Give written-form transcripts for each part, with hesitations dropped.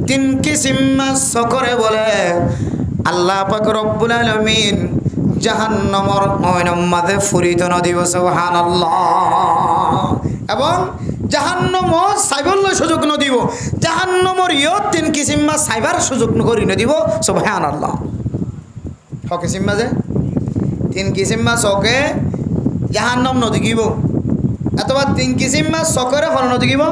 তিন কিসিম মাছ করে বলে আল্লাহ পাক রব্বুল আলামিন জাহান্নামের নয়নের মাঝে ফুরিত নদীব সুবহানাল্লাহ এবং জাহান্নাম সাইবল সুযোগ নদীব জাহান্নামের ইয় তিন কিসিম মাছ সাইবার সুযোগ করি নদীব সুবহানাল্লাহ হ কিসিম মাঝে তিন কিসিম মাছ ওকে জাহান্নাম নদী গিব অথবা তিন কিসিম মাছ সকরে হল নদী গিব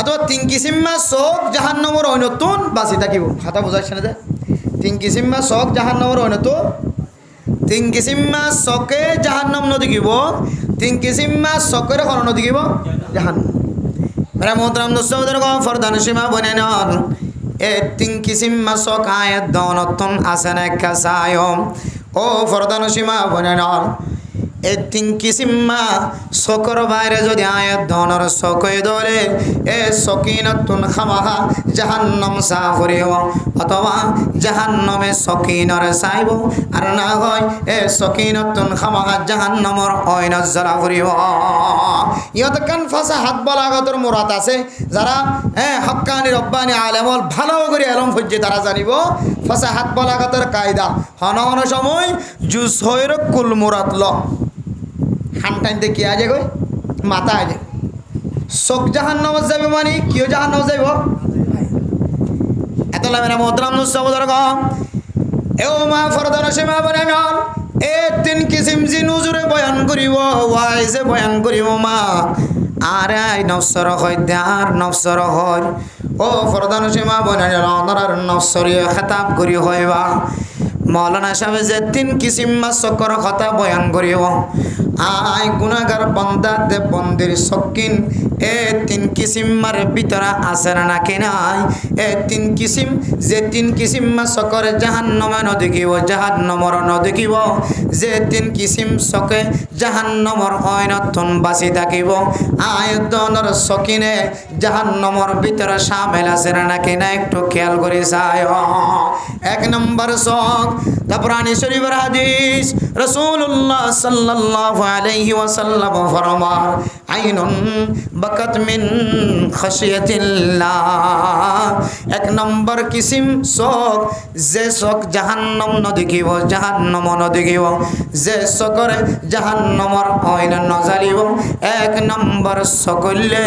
অথবা তিন কিসিম মাছ চোখ জাহান্নামের অন্যতন বাঁচি থাকিব খাতা বুঝাইছে না যে তিন কিসিম মাছ চোখ জাহান্নামের অন্যতন তিন কিসিম মাছ চকে জাহান্নাম নদী গিব তিন কিসিম মাছ চকরে হল নদী গিব জাহান্নাম মেরা মোহতরাম দোস্তদের ফরদান সীমা বনে নন এ তিন কিসিম মাছ চক আয়াত দনতন আসেন একটা সায়ম ও ফরদান সীমা বনে নন এ তিন কিসিম্মা শকর বাইরে যদি আয়াত ধনর শকই ধরে এ সকিনতুন খামাহা জাহান্নাম সাহরিও অথবা জাহান্নামে সকিনর চাইব আর না হয় এ সকিনতুন খামাহা জাহান্নামর অইনত জ্বলা করিব ইয়ত কান ফাঁসা হাত বলাগতর মুরাত আছে যারা হক্কানি রব্বানি আলেমল ভালো করে আলম ফজ্জে তারা জানিব ফাঁসা হাত বলাগতর কায়দা হন হন সময় জুস হইর কুল মুরাত ল হানটাইতে কি আজে গই মাথা আজে চোখ জাহান্নাম যাবে মানে কিয় জাহান্নাম যাইব এত মেরা মোহতরাম নুসবদর গম এও মা ফরদান সীমা বনান এ তিন কিসিম জি নুজুরে বয়ান করিব ওয়াইজে বয়ান করিব মা আর আই নফসর হয় আর নফসর হয় ও ফরদান সীমা বনান আর নফসরিয়ে খেতাব করি হইবা মৌলানা সাহেব যে তিন কিসিম মাছ চক্কর কথা বয়ান করিব আই গুনাগার বন্দা দে বন্দির সকিন এ তিন কিসিমার ভিতরে আছে না নাকি নাই এ তিন কিসিম যে তিন কিসিম মাছ চক্কর জাহান্নামে নদেখিব জাহান্নামর নদেখিব যে তিন কিসিম চকে জাহান্নামর অইনতন বাঁচি থাকিব আয়তনের সকিনে জাহান্নামর ভিতরে সামিল আছে না নাকি না একটু খেয়াল করে চাই এক নম্বর চক তারপরানি শরীফের হাদিস রাসূলুল্লাহ সাল্লাল্লাহু আলাইহি ওয়াসাল্লাম ফরমান আইনুন বাকাত মিন খাশিয়াতিল্লাহ এক নম্বর কিসিম চক যে চক জাহান্নাম নদেখিব জাহান্নাম নদেখিব যে চকরে জাহান্নামর অইন নজালিব এক নম্বর চকলে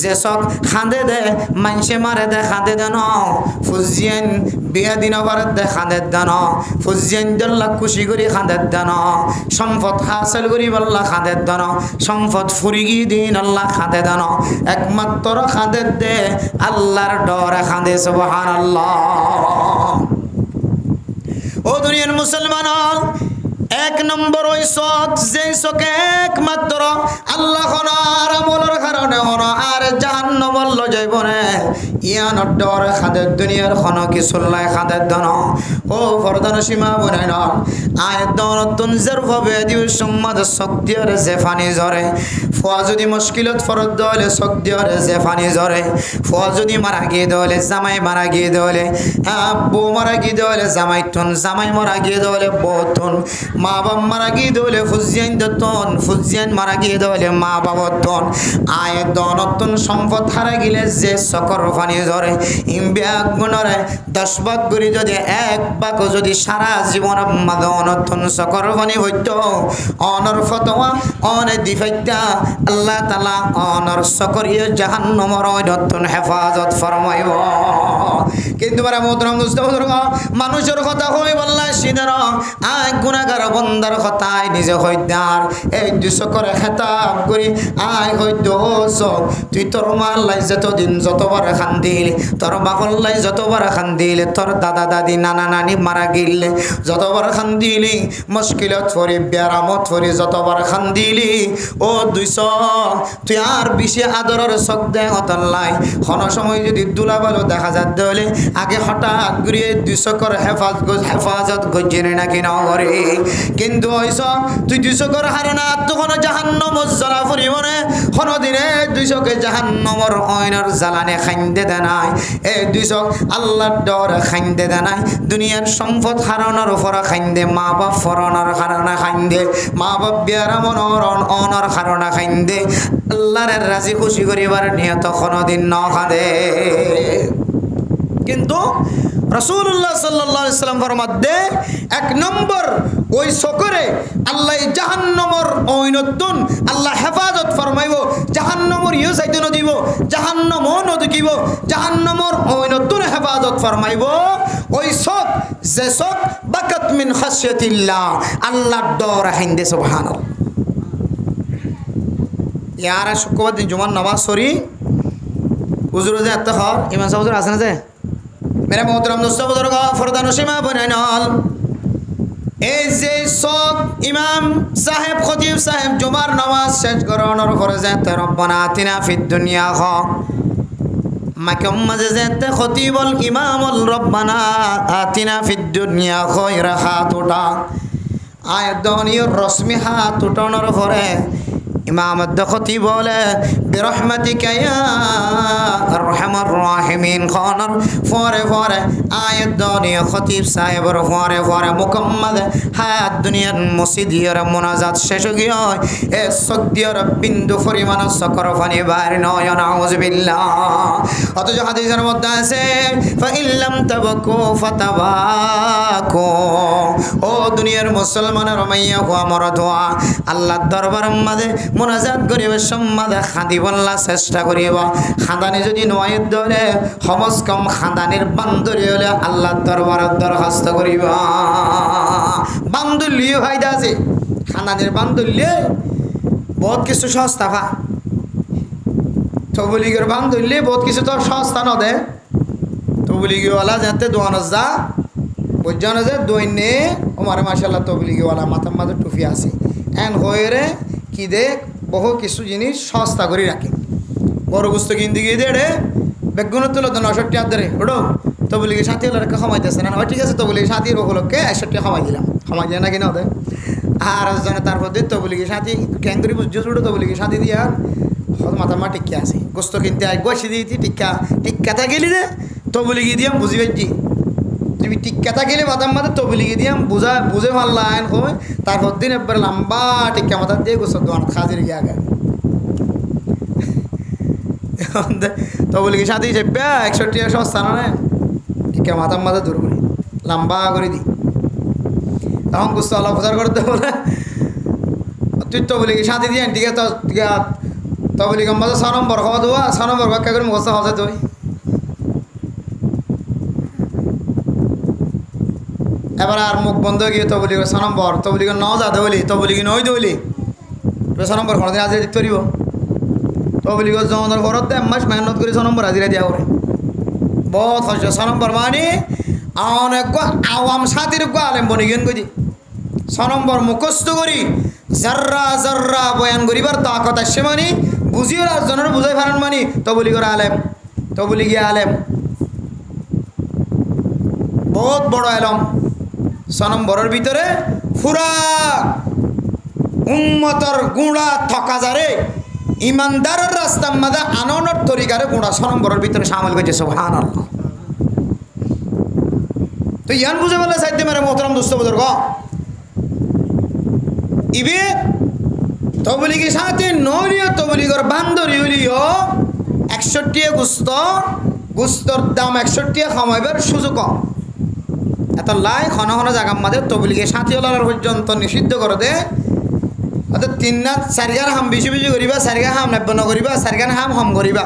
যে চক খাঁদে দে মানসে মারে দে খাঁদে দেন ফুজিয়েন বিয়া দিন আবার দে খাঁদে দেন ফুজিয়েন জল্লা খুশি করি খাঁদে দেন সম্পদ হাসিল করি বল্লা খাঁদে দেন সম্পদ ফুরিগি দিন আল্লাহ খাঁদে দেন একমাত্র খাঁদে দে আল্লাহর ডরে খাঁদে সুবহানাল্লাহ ও দুনিয়ার মুসলমান এক নম্বর ওই চক যে চকে একমাত্র আল্লাহ হনার আমলের কারণে হন আর জাহান্নামল যাইব না ইয়ানোর ডর খাদের দুনিয়ার খন কিছুল্লাই খাদের দন ও ফরদান সীমা বনাই ন আয় দনতুন জরফবে দিউ সম্মাদ শক্তির জেফানি জরে ফুয়া যদি মুশকিলত ফরদ দলে শক্তির জেফানি জরে ফুয়া যদি মারা গিয়ে দলে জামাই মারা গিয়ে দলে বউ মারা গিয়ে দলে জামাইতুন জামাই মারা গিয়ে দলে বউতুন মা বাপ মারা গিয়ে দলে ফুজিয়ান দতন ফুজিয়ান মারা গিয়ে দলে মা বাবতন আয় দনতুন সম্পদ হারা গেলে যে সকর ফানি ধরে ইমব্যাগ গুণরে 10 ভাগ করে যদি এক ভাগ যদি সারা জীবন মাঝে অনতন সকর ফানি হইত অনর ফতোয়া অনে দিফাইতা আল্লাহ তাআলা অনর সকরিয়ে জাহান্নামের অনতন হেফাজত ফরমাইব কিন্তু বড় মোহতরম দোস্তবুজুর্গ মানুষের কথা হই বললা সিদার আয় গুনাহগার বন্দার কথাই নিজে হইদার এই দুসকর খেতাব করি আয় হইদ তুই তোর মাল্লাই যতদিন যতবার খান্দিল তোর বাকল্লাই যতবার খান্দিল তোর দাদা দাদি নানা নানি মারা গিলে যতবার খান্দিলি মুশকিলত ফরি ব্যারামত ফরি যতবার খান্দিলি ও 200 তুই আর বেশি আদরের চোখ দে হতল্লাই কোন সময় যদি দুলাবালো দেখা যাত হলে আগে হঠাৎ ঘুরিয়ে 200 কর হেফাজত গজিনে নাকি না করে কিন্তু হইছ তুই 200 কর হারনা তখন জাহান্নাম জ্বালা ফুরিবনে কোনদিনে 200 কে জাহান্নামর অইনার জ্বালানে খাইন্দে দে নাই এই 200 আল্লাহর ডর খাইন্দে দে নাই দুনিয়ার সম্পদ হারানোর উপর খাইন্দে মা বাপ ফরানোর কারণে খাইন্দে মা বাপ বিয়ারা মনোর অনর কারণে খাইন্দে আল্লাহর রাজি খুশি করিবার নিয়ত কোনদিন ন খাদে রাসূলুল্লাহ সাল্লাল্লাহু আলাইহি সাল্লাম ফরমাদে এক নম্বর ওই সকরে আল্লাহ জাহান্নামের ঐনতুন আল্লাহ হেফাজত ফরমাইব, জাহান্নামের ইয়ে সাইতে ন দিব, জাহান্নামও ন দেখিব, জাহান্নামের ঐনতুন হেফাজত ফরমাইব ওই সক যে সক বাকাত মিন খাশিয়াতিল্লাহ, আল্লাহর ডর হাইন্দে সুবহানাল্লাহ। ইয়ারা শুক্রবার দিন জুমার নামাজ সরি হুজুর যে এত হর ইমাম সাহেব হুজুর আছে না যে মেরে মোহতরম দোস্ত বুজুর্গ ফরদান সীমা বনাইনল এই যে সব ইমাম সাহেব খতিব সাহেব জুমার নামাজ শেষ করানোর পরে যেতে রব্বানা আতিনা ফিদ দুনিয়া খ মাকম মাঝে যেতে খতিবল ইমামল রব্বানা আতিনা ফিদ দুনিয়া খয়রা হাত ওঠা আয়াত দনিয়র রসমি হাত উঠানোর পরে ইমাম খতিব বলে বিরহমাতিকা ইয়া আরহামার রাহিমিন খানার ফরে ফরে আয়াত দনিয়া খতিব সাহেবের ফরে ফরে মুকম্মল হায়াত দুনিয়ার মসজিদিয়ার মুনাজাত শেষ গিয়ে এ সদ্দিয়ার বিন্দু পরিমাণ সকর ফানি বাইর নয় নাউযুবিল্লাহ। অথচ হাদিসের মধ্যে আছে ফাইল্লাম তাবাকু ফাতাবাকু, ও দুনিয়ার মুসলমানের মাইয়া হুয়া মরদ হুয়া আল্লাহর দরবারের মাঝে মুনাজাত করিবে সম্মাদে খাঁদি বললা চেষ্টা করিব, খাঁদানি যদি নয় ধরে সমাজ কম খাঁদানির বান্ধরী হলে আল্লাহর দরবারের দরখাস্ত করিব। বান্ধুল্য ফায়দা আছে, খাঁদানির বান্ধুল্য বহুত কিছু সস্তা ভা তবলিগের বান্ধুল্য বহুত কিছু তো সস্তা ন দে তবলিগিওয়ালা যাতে দোয়ান যা বুঝানো যে দৈন্যে ওমার মাশাল্লাহ তবলিগিওয়ালা মাথার মাঝে টুফি আছে এন হয়ে রে কি দে বহু কিছু জিনিস সস্তা করে রাখে। বড় বুঝতে কিনতে গিয়ে দে রে বেগুন তুলো তো 69 টাকা ধরে ওড়ো তবলিগের সাথী হলো খামাইতেছে না, ঠিক আছে তবলিগের সাথীর ওগুলোকে 61 টাকা খামাই দিলাম, খামাই দিয়ে না কিনা ওদের আর জনে তারপর দিয়ে তবলিগের সাথী ক্যাঙ্গুরি বুঝছো ছোটো তবলিগের সাথী দিয়ে আর মাথার মা টিক্কা আছে গোস্ত কিনতে আগ বসে দিয়েছি টিক্কাটা গেলি রে তবলিগি দিয়াম বুঝি পাইছি তুমি টিক্কাটা গেলে মাথার মাথা তবলিগি দিয়াম বুঝে ভাল্লা আইন হয় তারপর দিন একবার লম্বা টিক্কা মাথার দিয়ে গোস্ত দোয়ান খাজির গিয়ে আগে তবলিগি সাথে হিসেবে 61 টাকা সস্তা না টিক্কা মাথার মাথা দূর করি লম্বা করে দিই তখন গোস্ত আল্লাহ প্রচার করতে বলে তুই তবলিগি সাথে দিয়ে ঠিক আছে তবলিগম মাঝে 6 নম্বর খাওয়া দেওয়া 6 নম্বর ব্যাখ্যা করে মুখস্থ হওয়া তুই এবার আর মুখ বন্ধ হয়ে গিয়ে তবলিগের 6 নম্বর তবলিগের ন যা দেবলি তবলিগি নই দেবলি 6 নম্বর ঘর দিয়ে হাজিরা দিতে পারিব তবলিগের জমানোর ঘরত 1 মাস মেহনত করে 6 নম্বর হাজিরা দিয়া করে বহুত হচ্ছে 6 নম্বর মানে অনেক আওয়াম সাথীর আলেম বনি গেন কই 6 নম্বর মুখস্থ করি জাররা জাররা বয়ান করিবার তাকত আসে মানে বুঝিও জনের বুঝাই ফারান মানে তবলিগের আলেম তবলিগি আলেম বহুত বড় আলম 6 নম্বরের ভিতরে পুরা উম্মতর গুঁড়া থকা যারে ইমানদারের রাস্তার মাঝে আননের তরিকারে গুঁড়া 6 নম্বরের ভিতরে সামিল করছে সুবহানাল্লাহ। তো ইয়ান বুঝে বলে সাইতে মেরে মোহতরম দোস্ত বুজুর্গ ইবে তবলিগি সাথে নলিও তবলিগর বান্দরি হলিও 61 টাকা গুস্তর দাম 61 টাকা খামাইবার সুযোগ এত লাই ঘন ঘন জায়গার মাঝে তবলিগের সাথী হলার পর্যন্ত নিষিদ্ধ করে দে অর্থাৎ 3 না 4 গান হাম বেশি বেশি করিবা 4 গান হাম নেব্য নকরিবা 4 গান হাম হম করিবা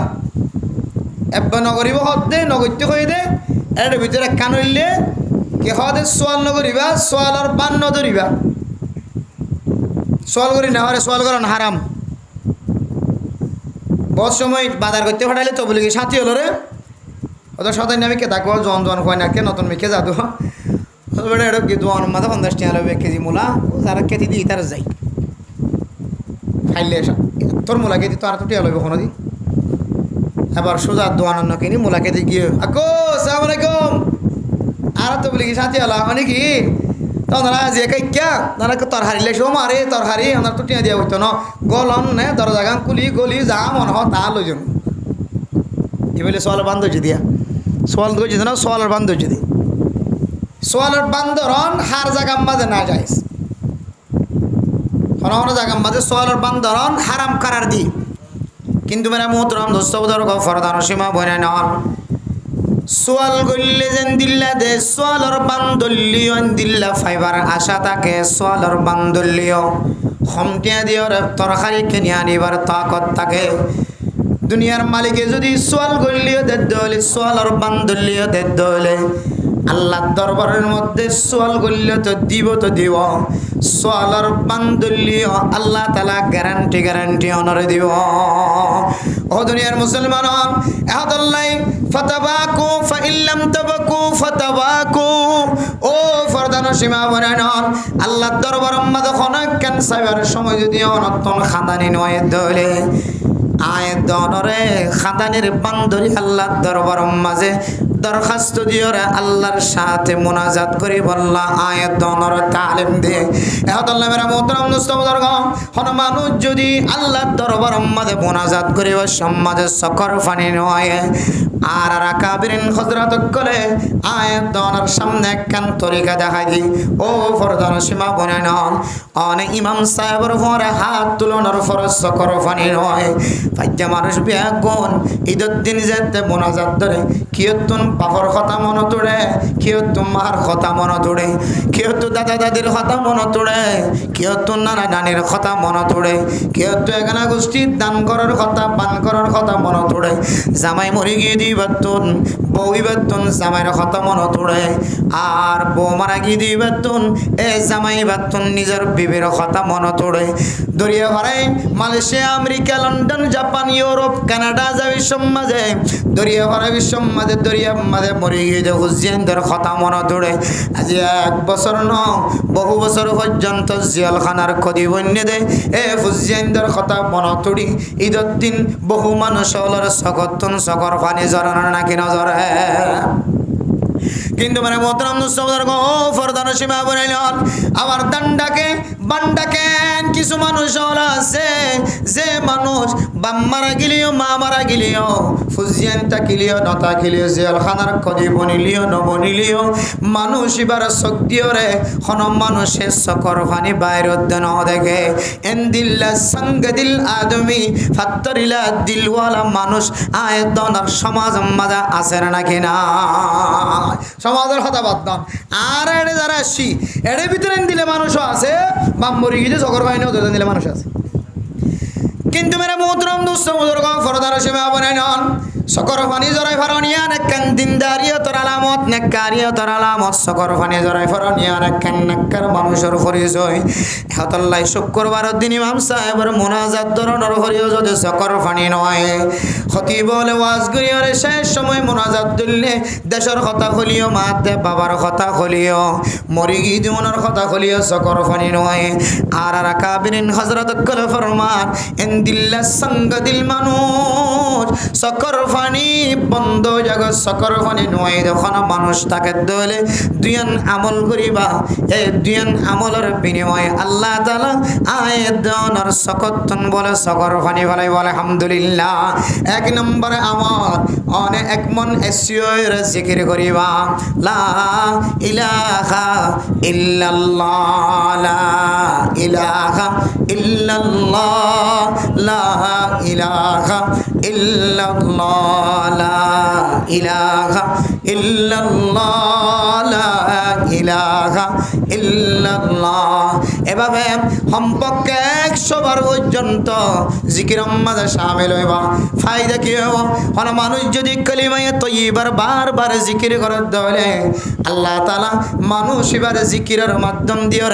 এব্য নকরিব হতে নগত্য হয়ে দে এর ভিতরে কান হইলে কে হতে সোয়াল নকরিবা সোয়ালর বান নধরিবা সোয়াল করি না হরে সোয়াল করেন হারাম বহুত সময় বাজার করতে ফাটাইলে তবলিগের সাথী হলো রে ওদের সদাই আমি কে থাকবো জন জন কয় না কে নতুন মেখে যাদু বেটা এটা কি দোয়ান মাথা 50 টাকা লাগবে 1 কেজি মূলা যারা কেটি দিই তারা যাই খাইলে তোর মূলা কেজি তো আর তো টিয়া লাগবে কোনো দিন এবার সোজা দোয়ান অন্য কিনি মূলা কেজি গিয়ে আকো আসসালামু আলাইকুম আর তো বলি কি সাথী হলা মানে কি তখন যে কাইকা তারা তরহারি লেসো মারে তরহারি আমার তো টিয়া দিয়া হইতো না গলন নে দরজা গান কুলি গলি যা মন হ তা লইজন এ বলে সোয়াল বান্ধব দিয়া সোয়াল ধরছি না সোয়ালের বান্ধ যদি সোয়ালের বান্ধরন হার জায়গার মাঝে না যায় কোনো কোনো জায়গার মাঝে সোয়ালের বান্ধরন হারাম করার দি কিন্তু মেরা মোহতরম দোস্ত ফরদান সীমা বনে নন সোয়াল গল্লে যেন দিল্লা দে সোয়ালর বান্দল্লিও দিল্লা ফাইবার আশা থাকে সোয়ালর বান্দল্লিও হমটিয়া দিওর তরকারি কিনে আনিবার তাকত থাকে দুনিয়ার মালিকে যদি সোয়াল গল্লিও দে দলে সোয়ালর বান্দল্লিও দে দলে আল্লাহর দরবারের মধ্যে সোয়াল গল্লিও তো দিব সোয়ালর বান্দল্লিও আল্লাহ তাআলা গ্যারান্টি অনরে দিব ও দুনিয়ার মুসলমান আহাদাল্লাহ ফাতাবাকু ফাইল্লাম তাবাকু ফাতাবাকু ও ফরদান সীমা বনান আল্লাহর দরবারের মধ্যে খনক কেন সাইবার সময় যদি অনতন খাদানি নয় দলে আয়াত দনরে খাদানের বান্দরি আল্লাহর দরবারের মাঝে দরখাস্ত দিওরে আল্লাহর সাথে মোনাজাত করি বললা আয়াত দনর তালিম দে আল্লাহ মেরা মোহতারাম দোস্ত বুজুর্গ হন মানুষ যদি আল্লাহর দরবারের মাঝে মোনাজাত করিব সমাজে সকর ফানি নয় আর আকাবিরিন হযরত কলে আয়াত দনর সামনে কান তরিকা দেখাই দি ও ফরদান সীমা বনান অনেক ইমাম সাহেবের পরে হাত তুলনার ফরজ সকর ফানি নয় ফাজ্জা মানুষ বিয়াগুন ঈদের দিন যেতে মোনাজাত ধরে কিয়তুন বাপর কথা মনে তোড়ে কিয়তু মার কথা মনে তোড়ে কিয়তু দাদা দাদির কথা মনে তোড়ে কিয়তু নানা নানির কথা মনে তোড়ে কিয়তু এখানে গোষ্ঠীর দান করার কথা পান করার কথা মনে তোড়ে জামাই মরি গিয়ে দিবাতুন বউ ইবাতুন জামাইয়ের কথা মনে তোড়ে আর বউ মারা গিয়ে দিবাতুন এ জামাই বাতুন নিজের বিবির কথা মনে তোড়ে দরিয়া ভরাই Malaysia America London Japan Europe Canada যা বিশ্ব মাঝে দরিয়া ভরা বিশ্ব মাঝে দরিয়া মাঝে মরে গিয়ে যে হুসেনদের কথা মনে তোড়ে আজ 1 বছর ন বহু বছর পর্যন্ত জেলখানার খদি বন্যে দেয় এ হুসেনদের কথা মনে তোড়ি ঈদের দিন বহু মানুষ হলর সকতুন সকর পানি জরানো নাকি নজরে কিন্তু মানে মোহতারাম দোস্ত ও ফরদান সীমা বনাইলেন আবার দান্ডাকে বান্ডাকে কিছু মানুষ আছে যে মানুষ বাম মারা গেলিও মা মারা গেলিও ফুজিয়ান তাকিলিও নতা কিলিও জেলখানার কদি বনিলিও নবনিলিও মানুষ এবার শক্তিও রে হন মানুষের সকর ফানি বাইর উদ্যান দেখে এন দিল্লা সঙ্গ দিল আদমি ফাত্তরিলা দিলওয়ালা মানুষ আয়তনার সমাজ মাঝে আছে নাকি না সমাজের কথা বাদ আর এড়ে যারা আসছি এড়ে ভিতরে দিলে মানুষও আছে বাম্বরি গিয়ে সকর বাহিনীও দিলে মানুষ আছে কিন্তু মেরা মোহতরম দোস্ত বুজুর্গ ফরদার সীমা বনাইন সকর ফানি জরাই ফারনিয়া নেকান দিনদারিয়তর আলামত নেকারিয়তর আলামত সকর ফানি জরাই ফারনিয়া নেকান নেকার মানুষের পরিচয় হাতাল্লাই শুক্রবারের দিন ইমাম সাহেবের মোনাজাত ধরনের হরিও যদি সকর ফানি নয় খতিব বলে ওয়াজ করিয়রে শেষ সময় মোনাজাত দিলে দেশের কথা হলিও মাতে বাবার কথা হলিও মরি গি জীবনের কথা হলিও সকর ফানি নয় আর কাবিরিন হযরত কল ফরমান এন দিল্লা সঙ্গ দিল মানুষ সকর ফানি বন্ধ জগৎ সকর ফানি নয় যখন মানুষ তাকে দলে দুইয়ান আমল করিবা এই দুইয়ান আমলের বিনিময়ে আল্লাহ তাআলা আয়াত দনর সকতন বলে সকর ফানি বলে আলহামদুলিল্লাহ 1 নম্বরে আমল অনে এক মন এসিয়র জিকির করিবা লা ইলাহা ইল্লাল্লাহ লা ইলাহা ইল্লাল্লাহ লা ইলাহা ইল্লাল্লাহ লা ইলাহা ইল্লাল্লাহ লা ইলাহা ইল্লাল্লাহ এভাবে সম্পর্কে 100 বার পর্যন্ত জিকির মাঝে শামিল হইবা ফায়দা কি হইব কোন মানুষ যদি কালিমায়ে তয়্যিবার বারবার জিকির করে দলে আল্লাহ তাআলা মানুষ এবার জিকিরের মাধ্যম দিয়ে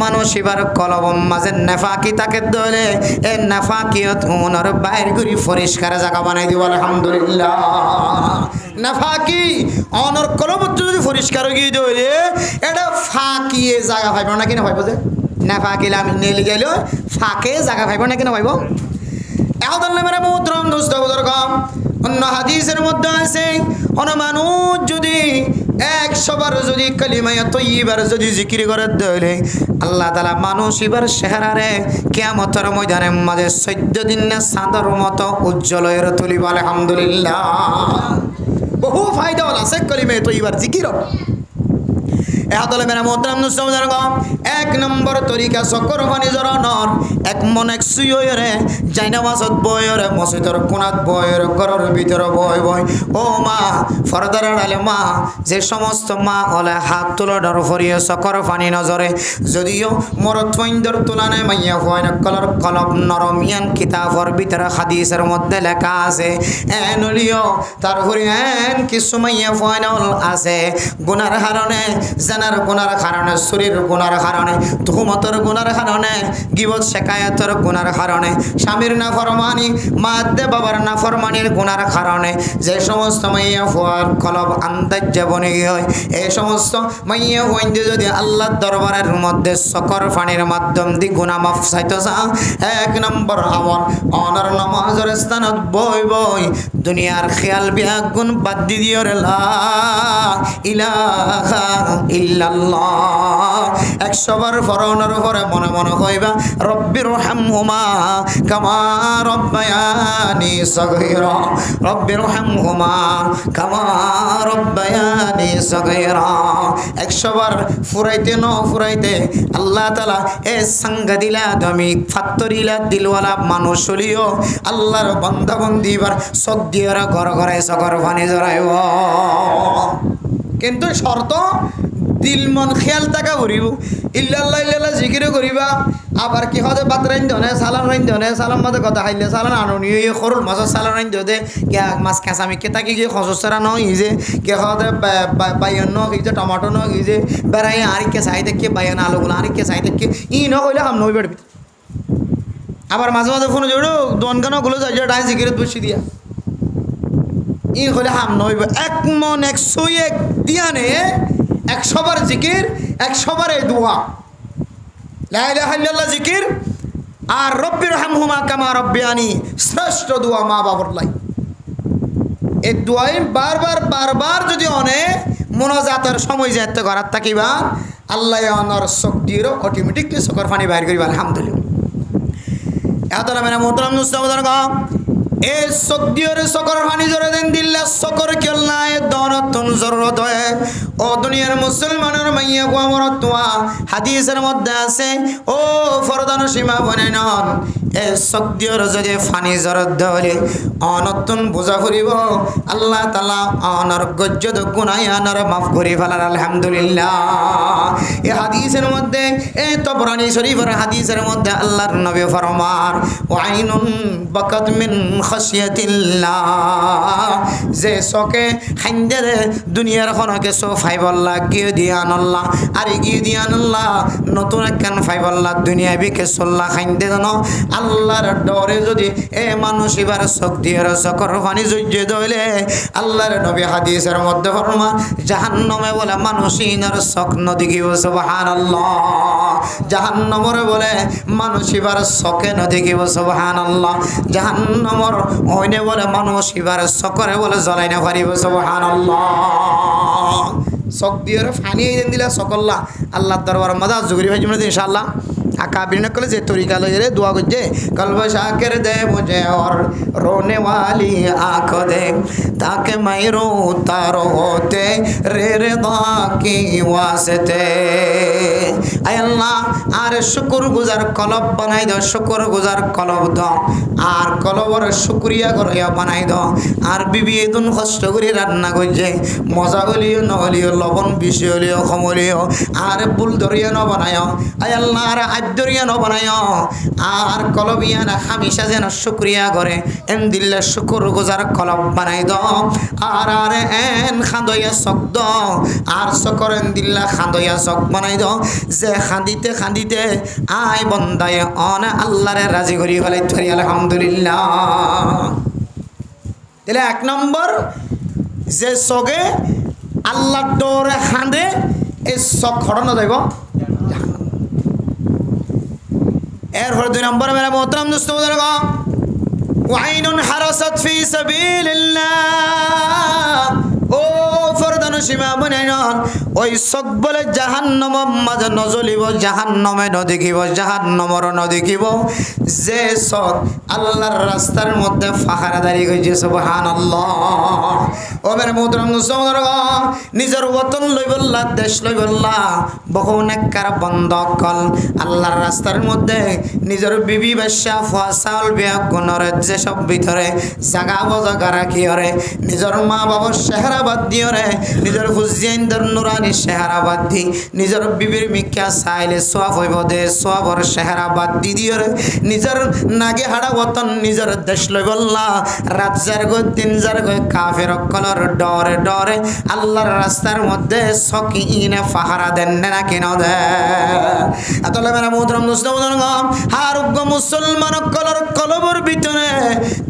মানুষ এবার কলব মাঝে নেফাকি তাকে দলে এই নেফাকিয়ত ওনার বাইর করে পরিষ্কার জায়গা বানাই দিব আলহামদুলিল্লাহ নাফাকি অনর কলব যদি পরিষ্কার হয়ে গিয়ে দলে এটা ফাকিয়ে জায়গা পাইব নাকি না পাইব যে নাফাকিলা আমি নেলি গেল ফাঁকে জায়গা পাইব নাকি না পাইব আল্লাহ মেরা মোহতরম দোস্ত বুজুর্গ অন্য হাদিসের মধ্যে আছে কোন মানুষ যদি 100 বার যদি কালিমায়ে তয়্যিবার যদি জিকির করে দলে আল্লাহ তাআলা মানুষ এবার চেহারারে কিয়ামতের ময়দানে মাঝে 14 দিন না চাঁদের মতো উজ্জ্বল হয়ে তুলিব আলহামদুলিল্লাহ বহু ফায়দা আছে কালিমায়ে তয়্যিবার জিকির এতলে মেরা মোহতারাম নুসরাত গম এক নম্বর তরিকা চকর পানি জরানোর এক মন এক সুয়রে জাইনামাজত বয়রে মসজিদের কোনাত বয়রে ঘরের ভিতরে বয় বয় ও মা ফরদার আড়ালে মা যে সমস্ত মা হলে হাত তুলে ডর ফরিয়ে চকর পানি নজরে যদিও মরত্বইন্দর তুলানে মাইয়া হয় না কলর কলব নরমিয়ান কিতাবর ভিতরে হাদিসের মধ্যে লেখা আছে এনলিও তারপরে এন কিছু মাইয়া ফাইনাল আছে গুনার কারণে জানার গুনার কারণে শরীর গুনার কারণে তুহমতর গুনার কারণে গিবত শেকায়তর গুনার কারণে স্বামীর নাফরমানি মাদ্দে বাবার নাফরমানির গুনার কারণে যে সমস্ত মাইয়া ফুয়ার কলব আন্দাজ বনে হয় এই সমস্ত মাইয়া হইন্দে যদি আল্লাহর দরবারের মধ্যে সকর পানির মাধ্যম দি গুনাহ মাফ চাইতে চাও এক নম্বর আমল অনার নামাজের স্থানত বই বই দুনিয়ার খেয়াল বিয়াগ গুণ বাদ দি দিও রে লা ইলাহা ইল্লাল্লাহ 100 বার ফরনের পরে মনে মনে কইবা রব্বির রহমহুমা কামা রব্বায়ানি সগীরা রব্বির রহমহুমা কামা রব্বায়ানি সগীরা 100 বার ফুরাইতে ন ফুরাইতে আল্লাহ তাআলা এ সঙ্গ দিলা তুমি ফাত্তরিলা দিলওয়ালা মানুষ হলিও আল্লাহর বান্দা বান্দিবার সক দিয়ারা ঘর ঘরে সকর পানি জড়াইব কিন্তু শর্ত দিল মন খেয়াল থাকা করিব ইল্লাল্লাহ ইল্লাল্লাহ জিকির করিবা আবার কি হতে বাত রাইন দনে সালাম রাইন দনে সালাম মাঝে কথা খাইলে সালাম আননি সরুর মাছ সালাম রাইন দে কে মাছ খেঁচামি কে তাকি গিয়ে খসরা ন ইজে কে হতে বাইন ন ইজে টমাটো ন ইজে বেড়াই আর কে চাই দেখে বাইন আলুগুলো আর কে চাই দেখে ই ন কইলে হাম নই বেড়বি আবার মাঝে মাঝে ফোন জোড়ো দোনখানো গুলো যাই ডাই জিকিরত বসি দিয়া ই হলে হাম নইব এক মন 101 দিয়ানে 100 বার জিকির 100 বার এই দোয়া লা ইলাহা ইল্লাল্লাহ জিকির আর রব্বির রহমহুমা কামা রব্বিয়ানি শ্রেষ্ঠ দোয়া মা বাবার লাই এই দোয়াই বারবার যদি অনে মোনাজাতের সময় যাইতে করার থাকিবা আল্লাহ অনর শক্তির অটোমেটিকলি সকর পানি বাইর করিবা আলহামদুলিল্লাহ এতলা মেনা মোহতারাম নুসরাত গম এ শক্তির সকর পানি জোরে দেন দিল্লা সকর কেলনায় দনতন জরুরত হয় ও দুনিয়ার মুসলমানের মাইয়া গো আমার তোয়া হাদিসের মধ্যে আছে ও ফরদান সীমা বনে নন এ শক্তির যদি পানি জরত দলে অনতন বোঝা করিব আল্লাহ তাআলা অনর গজ্জদ গুনাহ আনর মাফ করি ফেলার আলহামদুলিল্লাহ এই হাদিসের মধ্যে এই তবরানী শরীফের হাদিসের মধ্যে আল্লাহর নবী ফরমান ওয়াইনুন বাকাত মিন খাশিয়াতিল্লাহ যে সকে খাইন্দে দুনিয়ার খনকে সো ফাইবল্লাহ গিয়ে দিয়ানল্লাহ আর গিয়ে দিয়ানল্লাহ নতুন একখান ফাইবল্লাহ দুনিয়া বিকে সল্লাহ খাইন্দে জানো আল্লাহর ডরে যদি এ মানুষ এবার শক্তি আর সকর পানি যজ্ঞ দইলে আল্লাহর নবী হাদিসের মধ্যে ফরমান জাহান্নামে বলে মানুষ ইনার শক নদী গিয়ে সুবহানাল্লাহ জাহান্নামর বলে মানুষ এবার শকে নদী গিয়ে সুবহানাল্লাহ জাহান্নামর ওইনে বলে মানুষ এবার সকরে বলে জ্বলাই না পারিব সুবহানাল্লাহ শক দিয়ে ফানি দেন দিলা সকল্লা আল্লাহর দরবার মজা জুগরি ভাই জুমনে ইনশাআল্লাহ আকাবির কলে যে তরিকা লয়ে দুয়া করছে কলব শাকির দে মুঝে और रोने वाली आँख दे ताकि मैं रोता रोते रे रिदा की वास्ते आय अल्लाह আর শুকর গুজার কলব বানাই দাও শুকর গুজার কলব দাও আর কলবর শুকরিয়া করিয়া বানাই দাও আর বিবি এদুন কষ্ট করে রান্না করছে মজা হলিও নহলিও লবণ বেশি হলিও কম হলিও আর বুল ধরিয়া ন বানায় আয় আল্লাহ আর আদ্দরিয়া ন বানায় আর কলবিয়া না হামেশা যেন শুকরিয়া করে এন দিল্লা শুকর গুজার কলব বানাই দাও আর এন খাঁদইয়া চক দাও আর চকর এন দিল্লা খাঁদইয়া চক বানাই দাও যে খাঁদিতে খাঁদিতে আয় বন্দায় অন আল্লাহরে রাজি করি ফেলে ধরি আলহামদুলিল্লাহ তাহলে এক নম্বর যে চকে আল্লাহ ডরে খাঁদে এই চক খড়ানো যাইব এরপর 2 নম্বর মেরা মোহতারাম দোস্ত বুজুর্গ ওয়াইনুন হারাসাত ফি সাবিলিল্লাহ ও ফরদান সীমা বানাইন ওই চক বলে জাহান্নামের মাঝে নজলিব জাহান্নামে নদেখিব জাহান্নামর নদেখিব যে চক আল্লাহর রাস্তার মধ্যে ফাহারাদারি কইছে সুবহানাল্লাহ ও মেরে মোহতরম মুসলমান নিজের ওতন লইবল্লা দেশ লইবল্লা বহু নেককার বন্ধ কল আল্লাহর রাস্তার মধ্যে নিজের বিবি বাদশা ফসাল বিয়া গুণরে যেসব ভিতরে জাগা বজাগা রাখি ওরে নিজের মা বাবার চেহারা বাদ দিয়ে রে নিজের হুজিয়াইনদের নুরানি চেহারা বাদ দি নিজের বিবির মিক্কা চাইলে সোয়াব হইব দে সোয়াবর চেহারা বাদ দি দিয়ে রে নিজের নাগে হাড়া ওতন নিজের দেশ লইবল্লা রাত যার গো দিন যার গো কাফের কলর ডরে ডরে আল্লাহর রাস্তার মধ্যে সকিনে ফাহারা দেন না কেন দে আতলে মেরা মুহতরম মুসলমান হারুগ মুসলমান কলর কলবর ভিতরে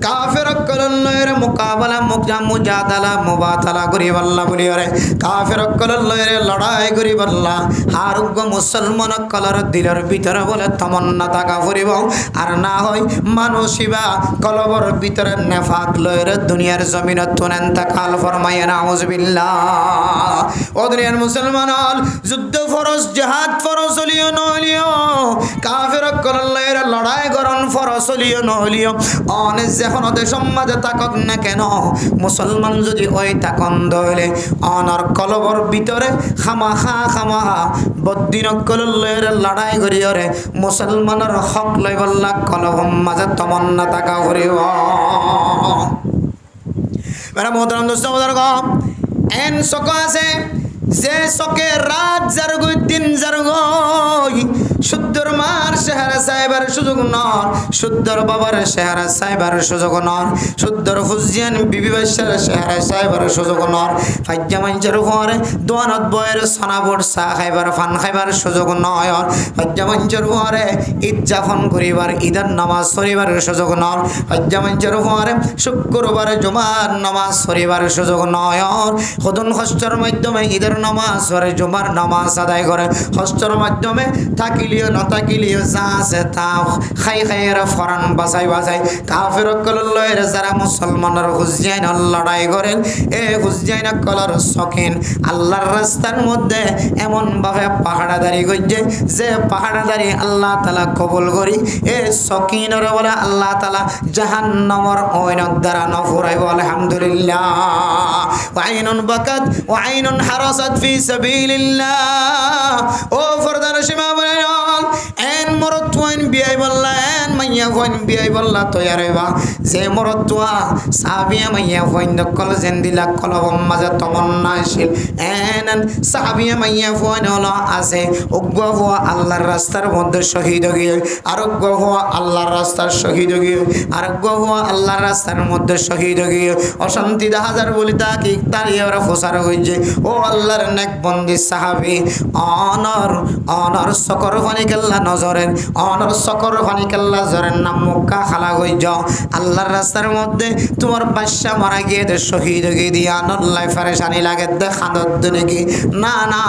কাফের কলর লয়ের মোকাবেলা মুজাদালা মুবাতালা করিব আল্লাহ বলিরে কাফের কলর লয়ের লড়াই করিব আল্লাহ হারুগ মুসলমান কলর দিলের ভিতরে বলে তমন্না থাকা করিব আর না হয় মানুষিবা কলবর ভিতরে নেফাক লয়ের দুনিয়ার জমিনত তুনেন তাকাল ফরমায়া নাউজুবিল্লাহ ও দুনিয়ার মুসলমান যুদ্ধ ফরজ জিহাদ ফরজ হলিও নলিও কাফের কললের লড়াই করন ফরজ হলিও নলিও অনে যখন দেশম মাঝে তাকক না কেন মুসলমান যদি ওই তাকন দইলে অনর কলবর ভিতরে খামাখা বদ্দিন কললের লড়াই করিওরে মুসলমানের হক লইবল্লা কলবম মাঝে তমন্না তাকা করিব মেরা মোহতরম দোস্ত বুজুর্গ এন সক আছে যে সকে রাত জারগো দিন জারগো শুদ্ধর মার চেহারা সাহেবের সুযোগ নর শুদ্ধর বাবার চেহারা সাহেবের সুযোগ নর শুদ্ধর হুজিয়ান বিবি বাদশার চেহারা সাহেবের সুযোগ নর ফাজ্জা মঞ্চের উপরে দোয়ানত বয়ের সোনাবর চা খাইবার ফান খাইবার সুযোগ নয় ফাজ্জা মঞ্চের উপরে ঈদ যাপন করিবার ঈদের নামাজ পড়িবার সুযোগ নর ফাজ্জা মঞ্চের উপরে শুক্রবারে জুমার নামাজ পড়িবার সুযোগ নয় খুদুন হস্তর মাধ্যমে ঈদের নামাজ পড়ে জুমার নামাজ আদায় করে হস্তর মাধ্যমে থাকিলিও না থাকিলিও যা আছে তা খাই খাইয়েরা ফরান বাসাই বাসাই কাফের কললের যারা মুসলমানের হুজিয়াইন লড়াই করেন এ হুজিয়াইন কলর শখিন আল্লাহর রাস্তার মধ্যে এমন ভাবে পাহাড়াদারি করছে যে পাহাড়াদারি আল্লাহ তাআলা কবুল করি এ শখিনের বলে আল্লাহ তাআলা জাহান্নামের ওইনক দ্বারা নফুরাইব আলহামদুলিল্লাহ ওয়াইনুন বাকাত ওয়াইনুন হারাসাত ফি সাবিলিল্লাহ ও ফরদার সীমা বলেন এন মরতুয়ান বিয়াই বল্লা এন মাইয়া ফোন বিয়াই বল্লা তৈয়ারেবা যে মরতুয়া সাহাবিয়া মাইয়া ফোন দকল জেন্দিলা কলবম মাঝে তমন্না আসিল এন সাহাবিয়া মাইয়া ফোন হলো আছে উগ্র হওয়া আল্লাহর রাস্তার মধ্যে শহীদ গিয়ে আরোগ্য হওয়া আল্লাহর রাস্তার শহীদ গিয়ে আরোগ্য হওয়া আল্লাহর রাস্তার মধ্যে শহীদ গিয়ে অশান্তি হাজার বলি তাকে তারিয়ে ওরা ফোসার হয়েছে ও আল্লাহর নেক বন্দি সাহাবি অনর সকর ফানি কেল্লা নজরের অনর সকর ফানি কেল্লা জরের নাম মক্কা খালা হয়ে যাও আল্লাহর রাস্তার মধ্যে তোমার বাদশা মারা গিয়ে শহীদ গিয়ে দিয়ে আনল্লাই ফারেশানি লাগে দেখাদত নাকি না না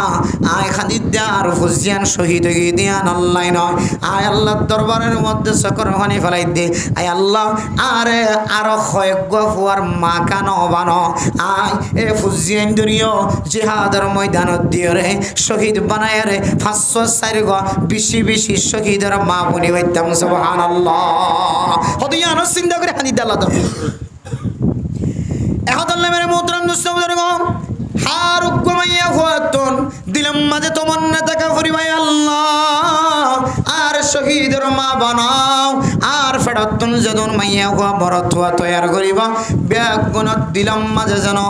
আয় খাদিদ দে আর হুজিয়ান শহীদ গিয়ে দিয়ে আনল্লাই নয় আয় আল্লাহর দরবারের মধ্যে সকর ফানি ফেলাই দে আয় আল্লাহ আরে আরো কয়েক ফুয়ার মা কানো বানো আয় এ হুজিয়ান দুনিয়া জিহাদের ময়দানত দিয়ে রে শহীদ বানায় রে 504 গো বেশি বেশি শহীদের মা বনি হইতাম সুবহানাল্লাহ হদিয়া আনো চিন্তা করে হানি দালা দাও এখন আল্লাহ মেরে মোহতরম দোস্ত বুজুর্গ হারুক মাইয়া ফুয়াতন দিলাম মাঝে তমন্না টাকা ফুরি ভাই আল্লাহ আর শহীদের মা বানাও আর ফেরতন যদন মাইয়া ফুয়া বরতুয়া তৈয়ার করিবা ব্যাগুণত দিলাম মাঝে যেন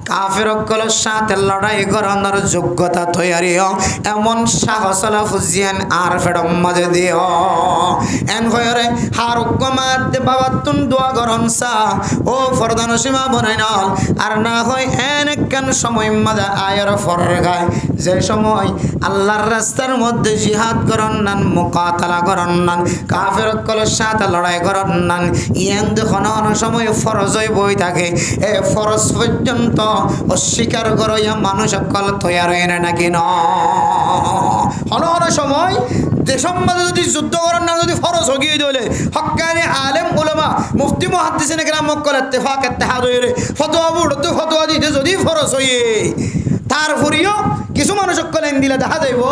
কাফের কলের সাথে লড়াই করানোর যোগ্যতা তৈয়ারি এমন সাহসলা ফুজিয়ান আর ফেরম মাঝে দিও এন হয়রে হারুক মাতে বাবাতুন দোয়া গরম সা ও ফরদান সীমা বনাই নল আর না হয় এন কেন সময় মাঝে আয়ের ফরে গায় যে সময় আল্লাহর রাস্তার মধ্যে জিহাদ করন নান মুকাতালা করন নান কাফের কলের সাথে লড়াই করন নান ইয়ান দেখুন সময় ফরজ হয়ে বই থাকে এ ফরজ পর্যন্ত অস্বীকার করিয়া মানুষ সকল তৈয়ার হয় না নাকি ন সময় দেশের মাঝে যদি যুদ্ধ করার না যদি ফরজ হগিয়ে দিলে হক্কানি আলেম উলামা মুফতি মুহাদ্দিসিন কেরাম মক্কল ইত্তেফাক ইত্তেহাদ হয়ে ফতোয়া বুড়তে ফতোয়া দিতে যদি ফরজ হয়ে তারপরেও কিছু মানুষ সকল এন দিলে দেখা যাইব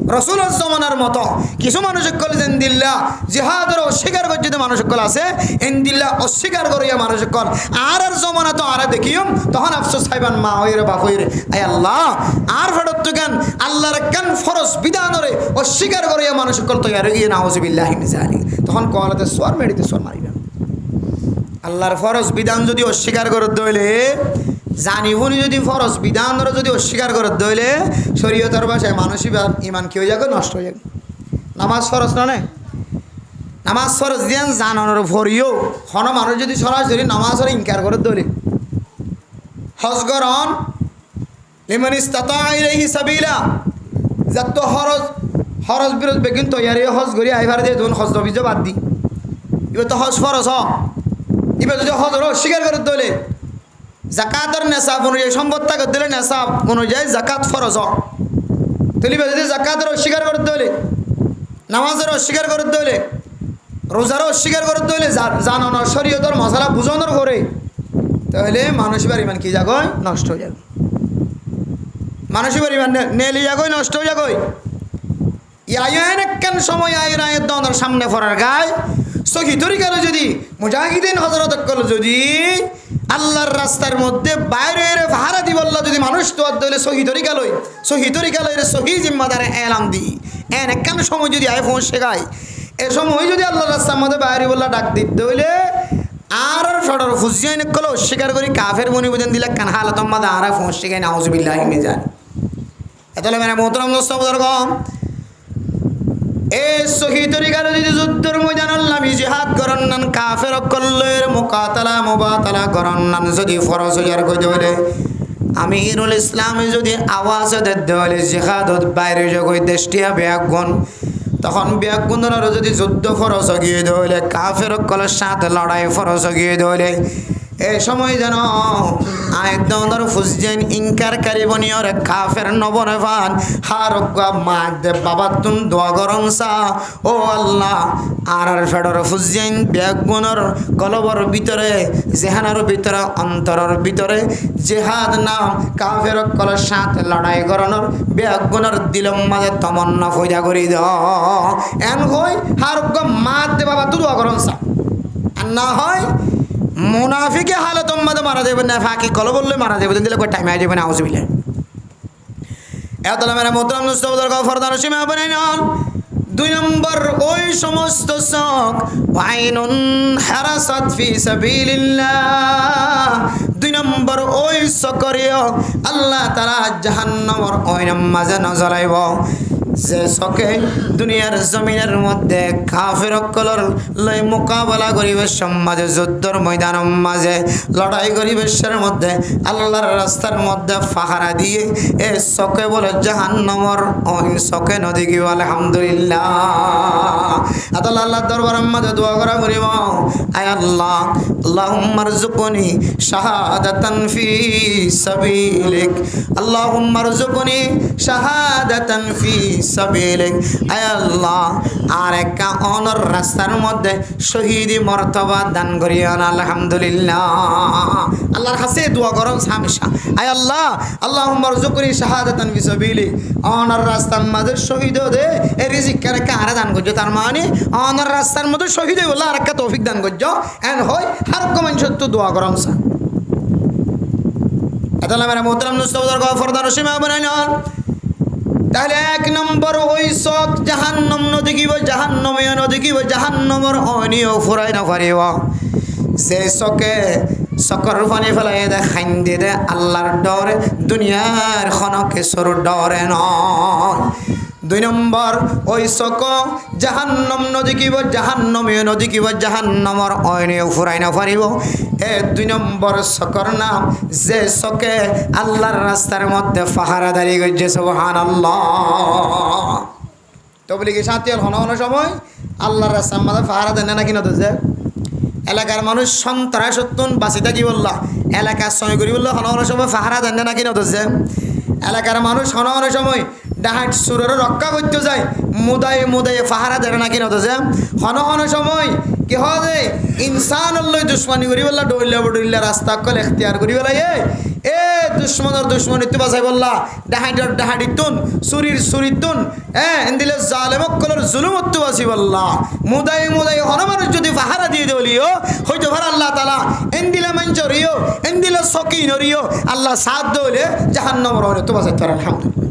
রসুলের জমানার মতো কিছু মানুষ সকল যেন দিল্লা জিহাদের অস্বীকার করছে মানুষ সকল আছে এন দিল্লা অস্বীকার করিয়া মানুষ সকল আর জমানা তো আর দেখিও তখন আফসোস খাইবান মা হইরে বাপ হইরে আয় আল্লাহ আর ফেরত তো জ্ঞান আল্লাহর জ্ঞান ফরজ বিধানরে অস্বীকার করিয়া মানুষ সকল তৈরি গিয়ে নাউজুবিল্লাহি মিন যালিক তখন কলাতে সোয়ার মেডিতে সোয়ার মারিবেন আল্লাহর ফরজ বিধান যদি অস্বীকার করে দইলে জানিবনি যদি ফরজ বিধানরে যদি অস্বীকার করে দইলে শরীয়তের ভাষায় মানুষই ইমান কি হয়ে যাবে নষ্ট হয়ে যাবে নামাজ ফরজ না নামাজ ফরজ দিয়ে জানানোর ভরিও কোনো মানুষ যদি সরাসরি নামাজের ইনকার করে দইলে হজ করন লিমান ইস্তাতা ইলাইহি সাবিলা যত হরজ বিরোধ বেগিন তৈয়ারি হজ করি আইবার দিয়ে দুন হজ দবিজ বাদ দি এবার তো হজ ফরজ এবার যদি হজর অস্বীকার করে দইলে জাকাতের নেশাব অনুযায়ী সম্পদ থাকে দিলে নেশাব অনুযায়ী জাকাত ফরজ তুলিবে যদি জাকাতের অস্বীকার করে দইলে নামাজের অস্বীকার করে দইলে রোজারও অস্বীকার করে দইলে জানানোর শরীয়তের মশলা বুঝানোর করে তাহলে মানুষের ইমান কি যাগয় নষ্ট হয়ে যাবে মানুষের ইমান নেলি যাগয় নষ্ট হয়ে যাগয় ইয়ায়ন কেন সময় আয়ের দনের সামনে পড়ার গায় সহি তরিকার যদি মুজাহিদিন হযরত কল যদি আল্লাহর রাস্তার মধ্যে বাইরে ভাড়া দি বললা যদি মানুষ তো দলে সহি তরিকা লই সহি জিম্মাদার এলাম দি এন কেন সময় যদি আয় পৌঁছে গায় এ সময় যদি আল্লাহর রাস্তার মধ্যে বাইরে বললা ডাক দিতে হইলে আর ফডর ফুজিয়ান কল অস্বীকার করি কাফের মনি বুঝেন দিলে কান হালত মাদা আর পৌঁছে গায় নাউজুবিল্লাহি মিন যালিক এতলে মানে মোহতরম দোস্ত বুজুর্গণ এই সহি তরিকার যদি যুদ্ধের ময়দান আল্লাহ জিহাদ করেন নান কাফের কল্লের মুকাতালা মুবাতালা করেন নান যদি ফরজ হইয়ার কই দেলে আমিরুল ইসলামে যদি আওয়াজ দিতে হলে জিহাদত বাইরে জগই দেশটিয়া ব্যাগুন তখন ব্যাগুনের যদি যুদ্ধ ফরজ গিয়ে দেলে কাফের কলের সাথে লড়াই ফরজ গিয়ে দেলে এই সময় যেন আয়দর ফুসজেন ইনকারকারী বনিয়র কাফের নবনভান হারগা মাদে বাবা তুম দোয়া গরম সা ও আল্লাহ আর ফেডর ফুসজেন ব্যাগুনের কলবর ভিতরে জেহানের ভিতরে অন্তরের ভিতরে জেহাদ নাম কাফের কলের সাথে লড়াই করানোর ব্যাগুনের দিলম মাঝে তমন্না ফয়দা করি দাও এন হই হারগা মাদে বাবা তু দোয়া গরম সা আর না হয় মুনাফিকে হালত মাঝে মারা যাবে না ফাঁকি কল বললে মারা যাবে দিলে কই টাইম আই যাবে না আউজবিল্লাহ এতলা মেরা মোহতরম মুস্তাফার গফরদার সীমা বানাই নন দুই নম্বর ওই সমস্ত শখ ওয়াইনুন হারাসাত ফি সাবিলিল্লাহ দুই নম্বর ওই সকরিয় আল্লাহ তাআলা জাহান্নামের ওই মাঝে নজরাইব যে সকে দুনিয়ার জমিনের মধ্যে কাফের কলর লই মোকাবেলা করিবে সমাজে যুদ্ধর ময়দানের মাঝে লড়াই করিবেশের মধ্যে আল্লাহর রাস্তার মধ্যে পাহারা দিয়ে এ সকে বলে জাহান্নামের ওই সকে নদী কি আলহামদুলিল্লাহ আল্লাহ আল্লাহ দরবারের মাঝে দোয়া করা করিব আয় আল্লাহ আল্লাহুম্মা রযুকনি শাহাদাতান ফি সাবিলিক আল্লাহুম্মা রযুকনি শাহাদাতান ফি সাবিলিক আয় আল্লাহ আর একটা অনর রাস্তার মধ্যে শহীদি মর্তবা দান করিও আলহামদুলিল্লাহ আল্লাহর কাছে দোয়া করো হামেশা আয় আল্লাহ আল্লাহুম্মা রযুকনি শাহাদাতান ফি সাবিলিক অনর রাস্তার মধ্যে শহীদ দে এই রিজিক করে কারে দান করছো তার মানে অনর রাস্তার মধ্যে শহীদ হইলা আর একটা তৌফিক দান করছো এন হয় হর কমন সত্য দোয়া করো হামেশা আল্লাহ মেরা মোহতরম মুস্তাফার গফরদার সীমা বানাইন তাহলে এক নম্বর ওই সক জাহান্নাম নদী কিব জাহান্নামে নদী কিব জাহান্নামের অনিও ফুরাই না পারিব যে সকে সকর পানি ফেলাই দে খাইন্দি দে আল্লাহর ডরে দুনিয়ার খনকে সর ডরে নয় দুই নম্বর ওই সক জাহান্নাম নদী কিব জাহান্নামে নদী কিব জাহান্নামের অনিও ফুরাই না পারিব এ দুই নম্বর সকর নাম যে সকে আল্লাহর রাস্তার মধ্যে পাহারাদারি করছে সুবহানাল্লাহ তো বলি কি সাথিয়াল হন সময় আল্লাহর রাস্তার মধ্যে পাহারা দেন না কিনা তো যে এলাকার মানুষ সন্ত্রাসত্তন বাঁচিতা কি বললা এলাকার সময় করি বললো হন সময় পাহারা দেন না কিনা তো যে এলাকার মানুষ হন সময় ডাহাট সুরের রক্ষা করতে যায় মুদায়ে মুদায়ে পাহারা দেন না কিনা তো যে হন সময় কি হয় ইনসান দুশ্মনী করি বললা ডইলা বডইলা রাস্তা কল এখতিয়ার করি বলাই এ দুশ্মনের দুশ্মনী তো বাসাই বললা ডাহাইটার ডাহাডিতুন সুরির সুরিতুন এন্দিলে জালেমকলের জুলুমত তো বাসি বললা মুদাই মুদাই হনমানুষ যদি পাহারা দিয়ে দেলিও হয়তো ভার আল্লাহ তাআলা এন্দিলে মঞ্জরিও এন্দিলে সকিনরিও আল্লাহ সাথ দলে জাহান্নামের হলে তো বাসাই তার আলহামদুলিল্লাহ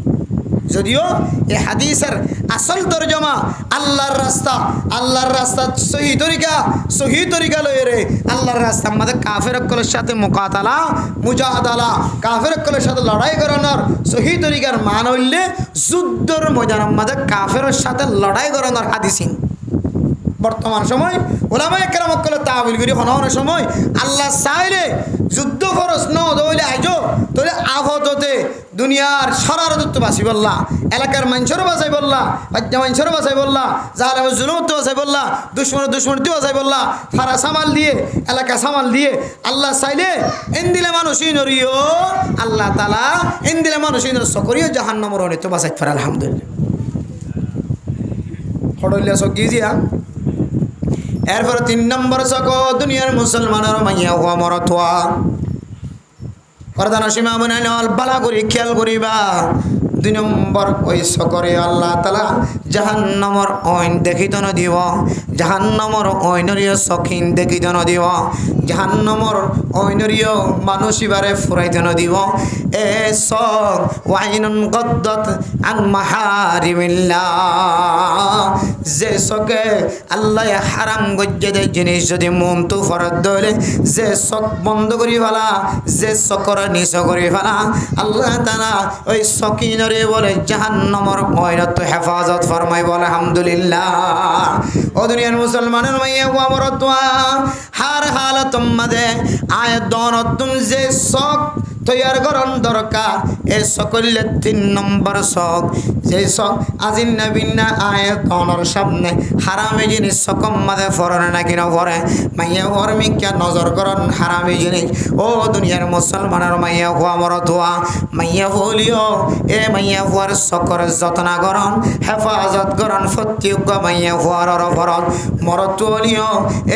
যদিও এই হাদিসের আসল তরজমা আল্লাহর রাস্তা সহি তরিকা লয়ে রে আল্লাহর রাস্তা আমাদের কাফেরকলের সাথে মুকাতালা মুজাহাদালা কাফেরকলের সাথে লড়াই করানোর সহি তরিকার মান হইলে যুদ্ধর ময়দান আমাদের কাফেরের সাথে লড়াই করানোর হাদিসিন বর্তমান সময় ওলামায়ে কেরামকলে তাবিল করি হনানোর সময় আল্লাহ চাইলে যুদ্ধ খরচ ন দইলে আইজো তোলে আফততে দুনিয়ার শরারত বাঁচি বললা এলাকার মানুষেরও বাঁচাই বললা বাচ্চা মানুষেরও বাঁচাই বললা জালেমের জুলুমত বাঁচাই বললা দুশ্মনটি বাঁচাই বললা ফারা সামাল দিয়ে এলাকা সামাল দিয়ে আল্লাহ চাইলে এন্দিলে মানুষই নরিও আল্লাহ তাআলা এন্দিলে মানুষই নর সকরিও জাহান্নামের অনিত বাঁচাই ফার আলহামদুলিল্লাহ হড়ইলে সগিজিয়া এরপর 3 নম্বর চক দুনিয়ার মুসলমানের মাইয়া হওয়া মরতোয়া প্রধান সীমা মনে নল বালা করি খেয়াল করিবা 2 নম্বর ওই সকরে আল্লাহ তাআলা জাহান্নামের অইন দেখিত ন দিব জাহান্নামের অইনরিয় সখিন দেখিত ন দিব জাহান্নামের অইনরিয় মানুষিবারে ফুরাইতে ন দিব এ সক ওয়াইনুন গদ্দাত আন মাহারিমিল্লাহ যে সকে আল্লাহ হারাম গজ্জে দে জিনিস যদি মন তো ফরদ দলে যে সক বন্ধ করি ফেলা যে সকর নিস করি ফেলা আল্লাহ তাআলা ওই সকিনরে বলে জাহান্নামের ময়রাত হেফাজত ফরমাই বলে আলহামদুলিল্লাহ ও দুনিয়ার মুসলমানের মাইয়া ওয়া মরতওয়া হার হালাত মাদে আয়াত দনতুম যে সক তৈয়ার করন দরকার এ সকলে 3 নম্বর শখ যে শখ আজিন নবীনা আয়াত অনর সামনে হারামে জিনিস সকম মাদে ফরনে নাকি না পড়ে মাইয়া ওর মিকা নজর করন হারামে জিনিস ও দুনিয়ার মুসলমানের মাইয়া হওয়া মরতোয়া মাইয়া বলিও এ মাইয়া হওয়ার সকর যত্ন করন হেফাজত করন প্রত্যেক মাইয়া হওয়ার ফরজ মরতোলিও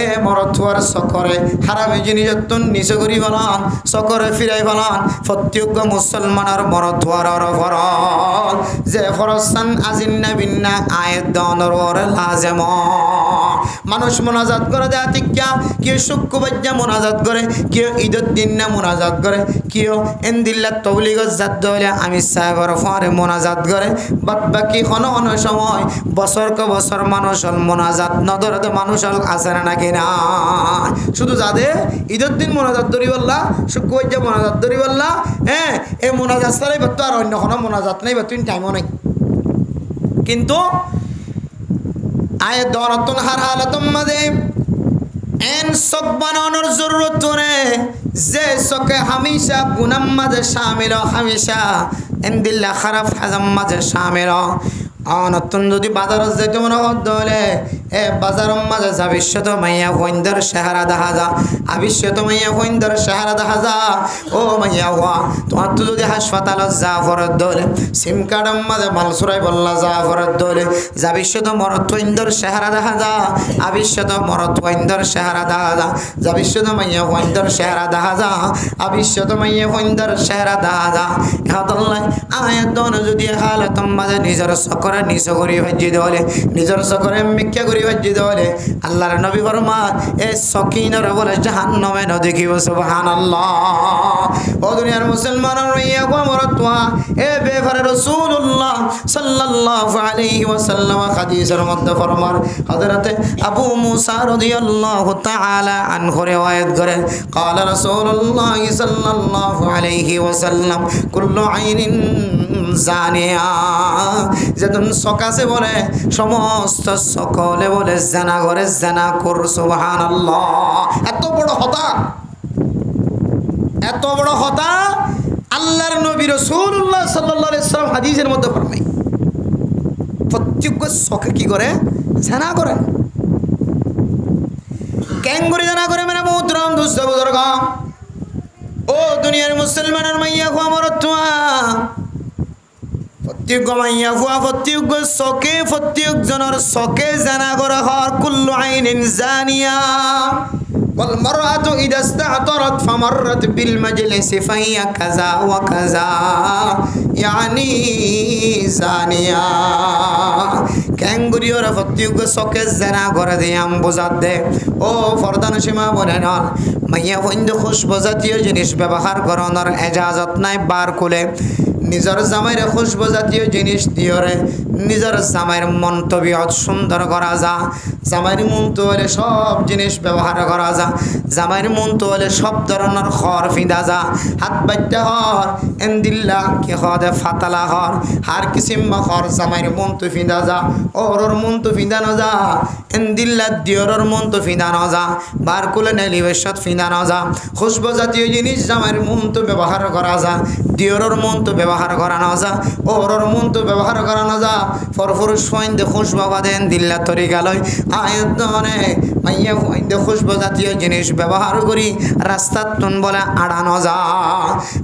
এ মরতোয়ার সকরে হারামে জিনিস যতন নিচে করি বলন সকরে ফিরাই বলন প্রত্যেক মুসলমানের মরতোয়ার ফরজ যে ফরসান আজিন্না বিন্না আয়াত দনর লাজম মানুষ মোনাজাত করে দেয়া কেউ শুক্রবাজ্যা মোনাজাত করে কেউ ঈদের দিন না মোনাজাত করে কেউ এন্দিল্লা তবলিগত জাত দলে আমি সাহেবের ফরে মোনাজাত করে বাদ বাকি কোনো সময় বছরকে বছর মানুষ মোনাজাত নদরতে মানুষ আছে নাকি না শুধু যাদের ঈদের দিন মোনাজাত ধরি বললা শুক্রবাজ্যা মোনাজাত ধরি বললা এই মোনাজাত ছাড়াই তো আর অন্য কোনো মোনাজাত নেই বা তুই টাইমও নেই কিন্তু আয় দরতন হার হালাতম মাদে এন সক বানানোর জরুরত রে যে সকে হামেশা গুনাম মাঝে শামিল হামেশা এন দিল্লা খারাপ হাজাম মাঝে শামিল নতুন যদি বাজারত যেতে মনে হলে এ বাজারের মাঝে ভবিষ্যত মাইয়া হইন্দর চেহারা দেখা যা ভবিষ্যত মাইয়া হইন্দর চেহারা দেখা যা ও মাইয়া হওয়া তোমার তো যদি হাসপাতালত যা ফরত দলে সিম কার্ডের মাঝে মাল চুরাই বললা যা ফরত দলে ভবিষ্যত মরত হইন্দর চেহারা দেখা যা ভবিষ্যত মরত হইন্দর চেহারা দেখা যা ভবিষ্যত মাইয়া হইন্দর চেহারা দেখা যা ভবিষ্যত মাইয়া হইন্দর চেহারা দেখা যা ইহাদল্লাই আয়াত যদি হালত মাঝে নিজের সকরে নিজ করি ভাজি দলে নিজের সকরে মিথ্যা করি ভাজি দলে আল্লাহর নবী ফরমান এ সকিনর বলে জাহান্নামে ন দেখিব সুবহানাল্লাহ ও দুনিয়ার মুসলমানের ইয়া গো মরতওয়া এ বেফারে রাসূলুল্লাহ সাল্লাল্লাহু আলাইহি ওয়াসাল্লাম হাদিসের মধ্যে ফরমান হযরতে আবু মুসা রাদিয়াল্লাহু তাআলা আনহু riwayat করেন قال রাসূলুল্লাহ সাল্লাল্লাহু আলাইহি ওয়াসাল্লাম কুল্লু আইনিন জানিয়া যেদিন সকাশে বলে সমস্ত সকলে বলে জানা করে জানা কর সুবহানাল্লাহ এত বড় হতা আল্লাহর নবী রাসূলুল্লাহ সাল্লাল্লাহু আলাইহি ওয়াসাল্লাম হাদিসের মধ্যে ফরমায় প্রত্যেক সকে কি করে জানা করে কেন করে জানা করে মানে মুহতরম দোস্ত বুজুর্গ ও দুনিয়ার মুসলমানের মাইয়া গো মরতওয়া প্রত্যেক মাইয়া হুয়া প্রত্যেক সকে প্রত্যেক জনের সকে জানা করে হর কুল্লু আইনিন জানিয়া ও ওয়াল মারআতু ইদা ইসতা'তারাত ফামাররাত বিল মাজলিসি ফাহিয়া কাযা ওয়া কাযা ইয়ানি জানিয়া ক্যাঙ্গুরিওর ফতিউগ সকে জানা করে দিয়াম বোঝাত দে ও ফরদান সীমা বলে না মাইয়া বন্ধ খুশবু জাতীয় জিনিস ব্যবহার করানোর এজাজত নাই বার খুলে নিজের জামাইয়ের খুশবু জাতীয় জিনিস দিয়রে নিজের জামাইয়ের মন্তব্য সুন্দর করা যা জামাইয়ের মন্ত হলে সব জিনিস ব্যবহার করা যা জামাইয়ের মন্ত হলে সব ধরনের খড় ফিদা যা হাত বাচ্চা হর এন্দিল্লা কি হদে ফাতালা হর হার কিসিম খর জামাইয়ের মন্ত ফিদা যা ওর মন্ত ফিদানো যা এন্দিল্লা দিয়রর মন্ত ফিদানো যা বার কুলে নেলিবেশত ফিদানো যা খুশবু জাতীয় জিনিস জামাইয়ের মন্ত ব্যবহার করা যা দিয়রর মন্ত ব্যবহার করানো যা ওর মন্ত ব্যবহার করানো যা ফরফরুষ ফইন্দে খুশবু বাদেন দিল্লা তরিকা লয় আয়তনে মাইয়া ফইন্দে খুশবু জাতীয় জিনিস ব্যবহার করি রাস্তাত তুন বলে আড়ানো যা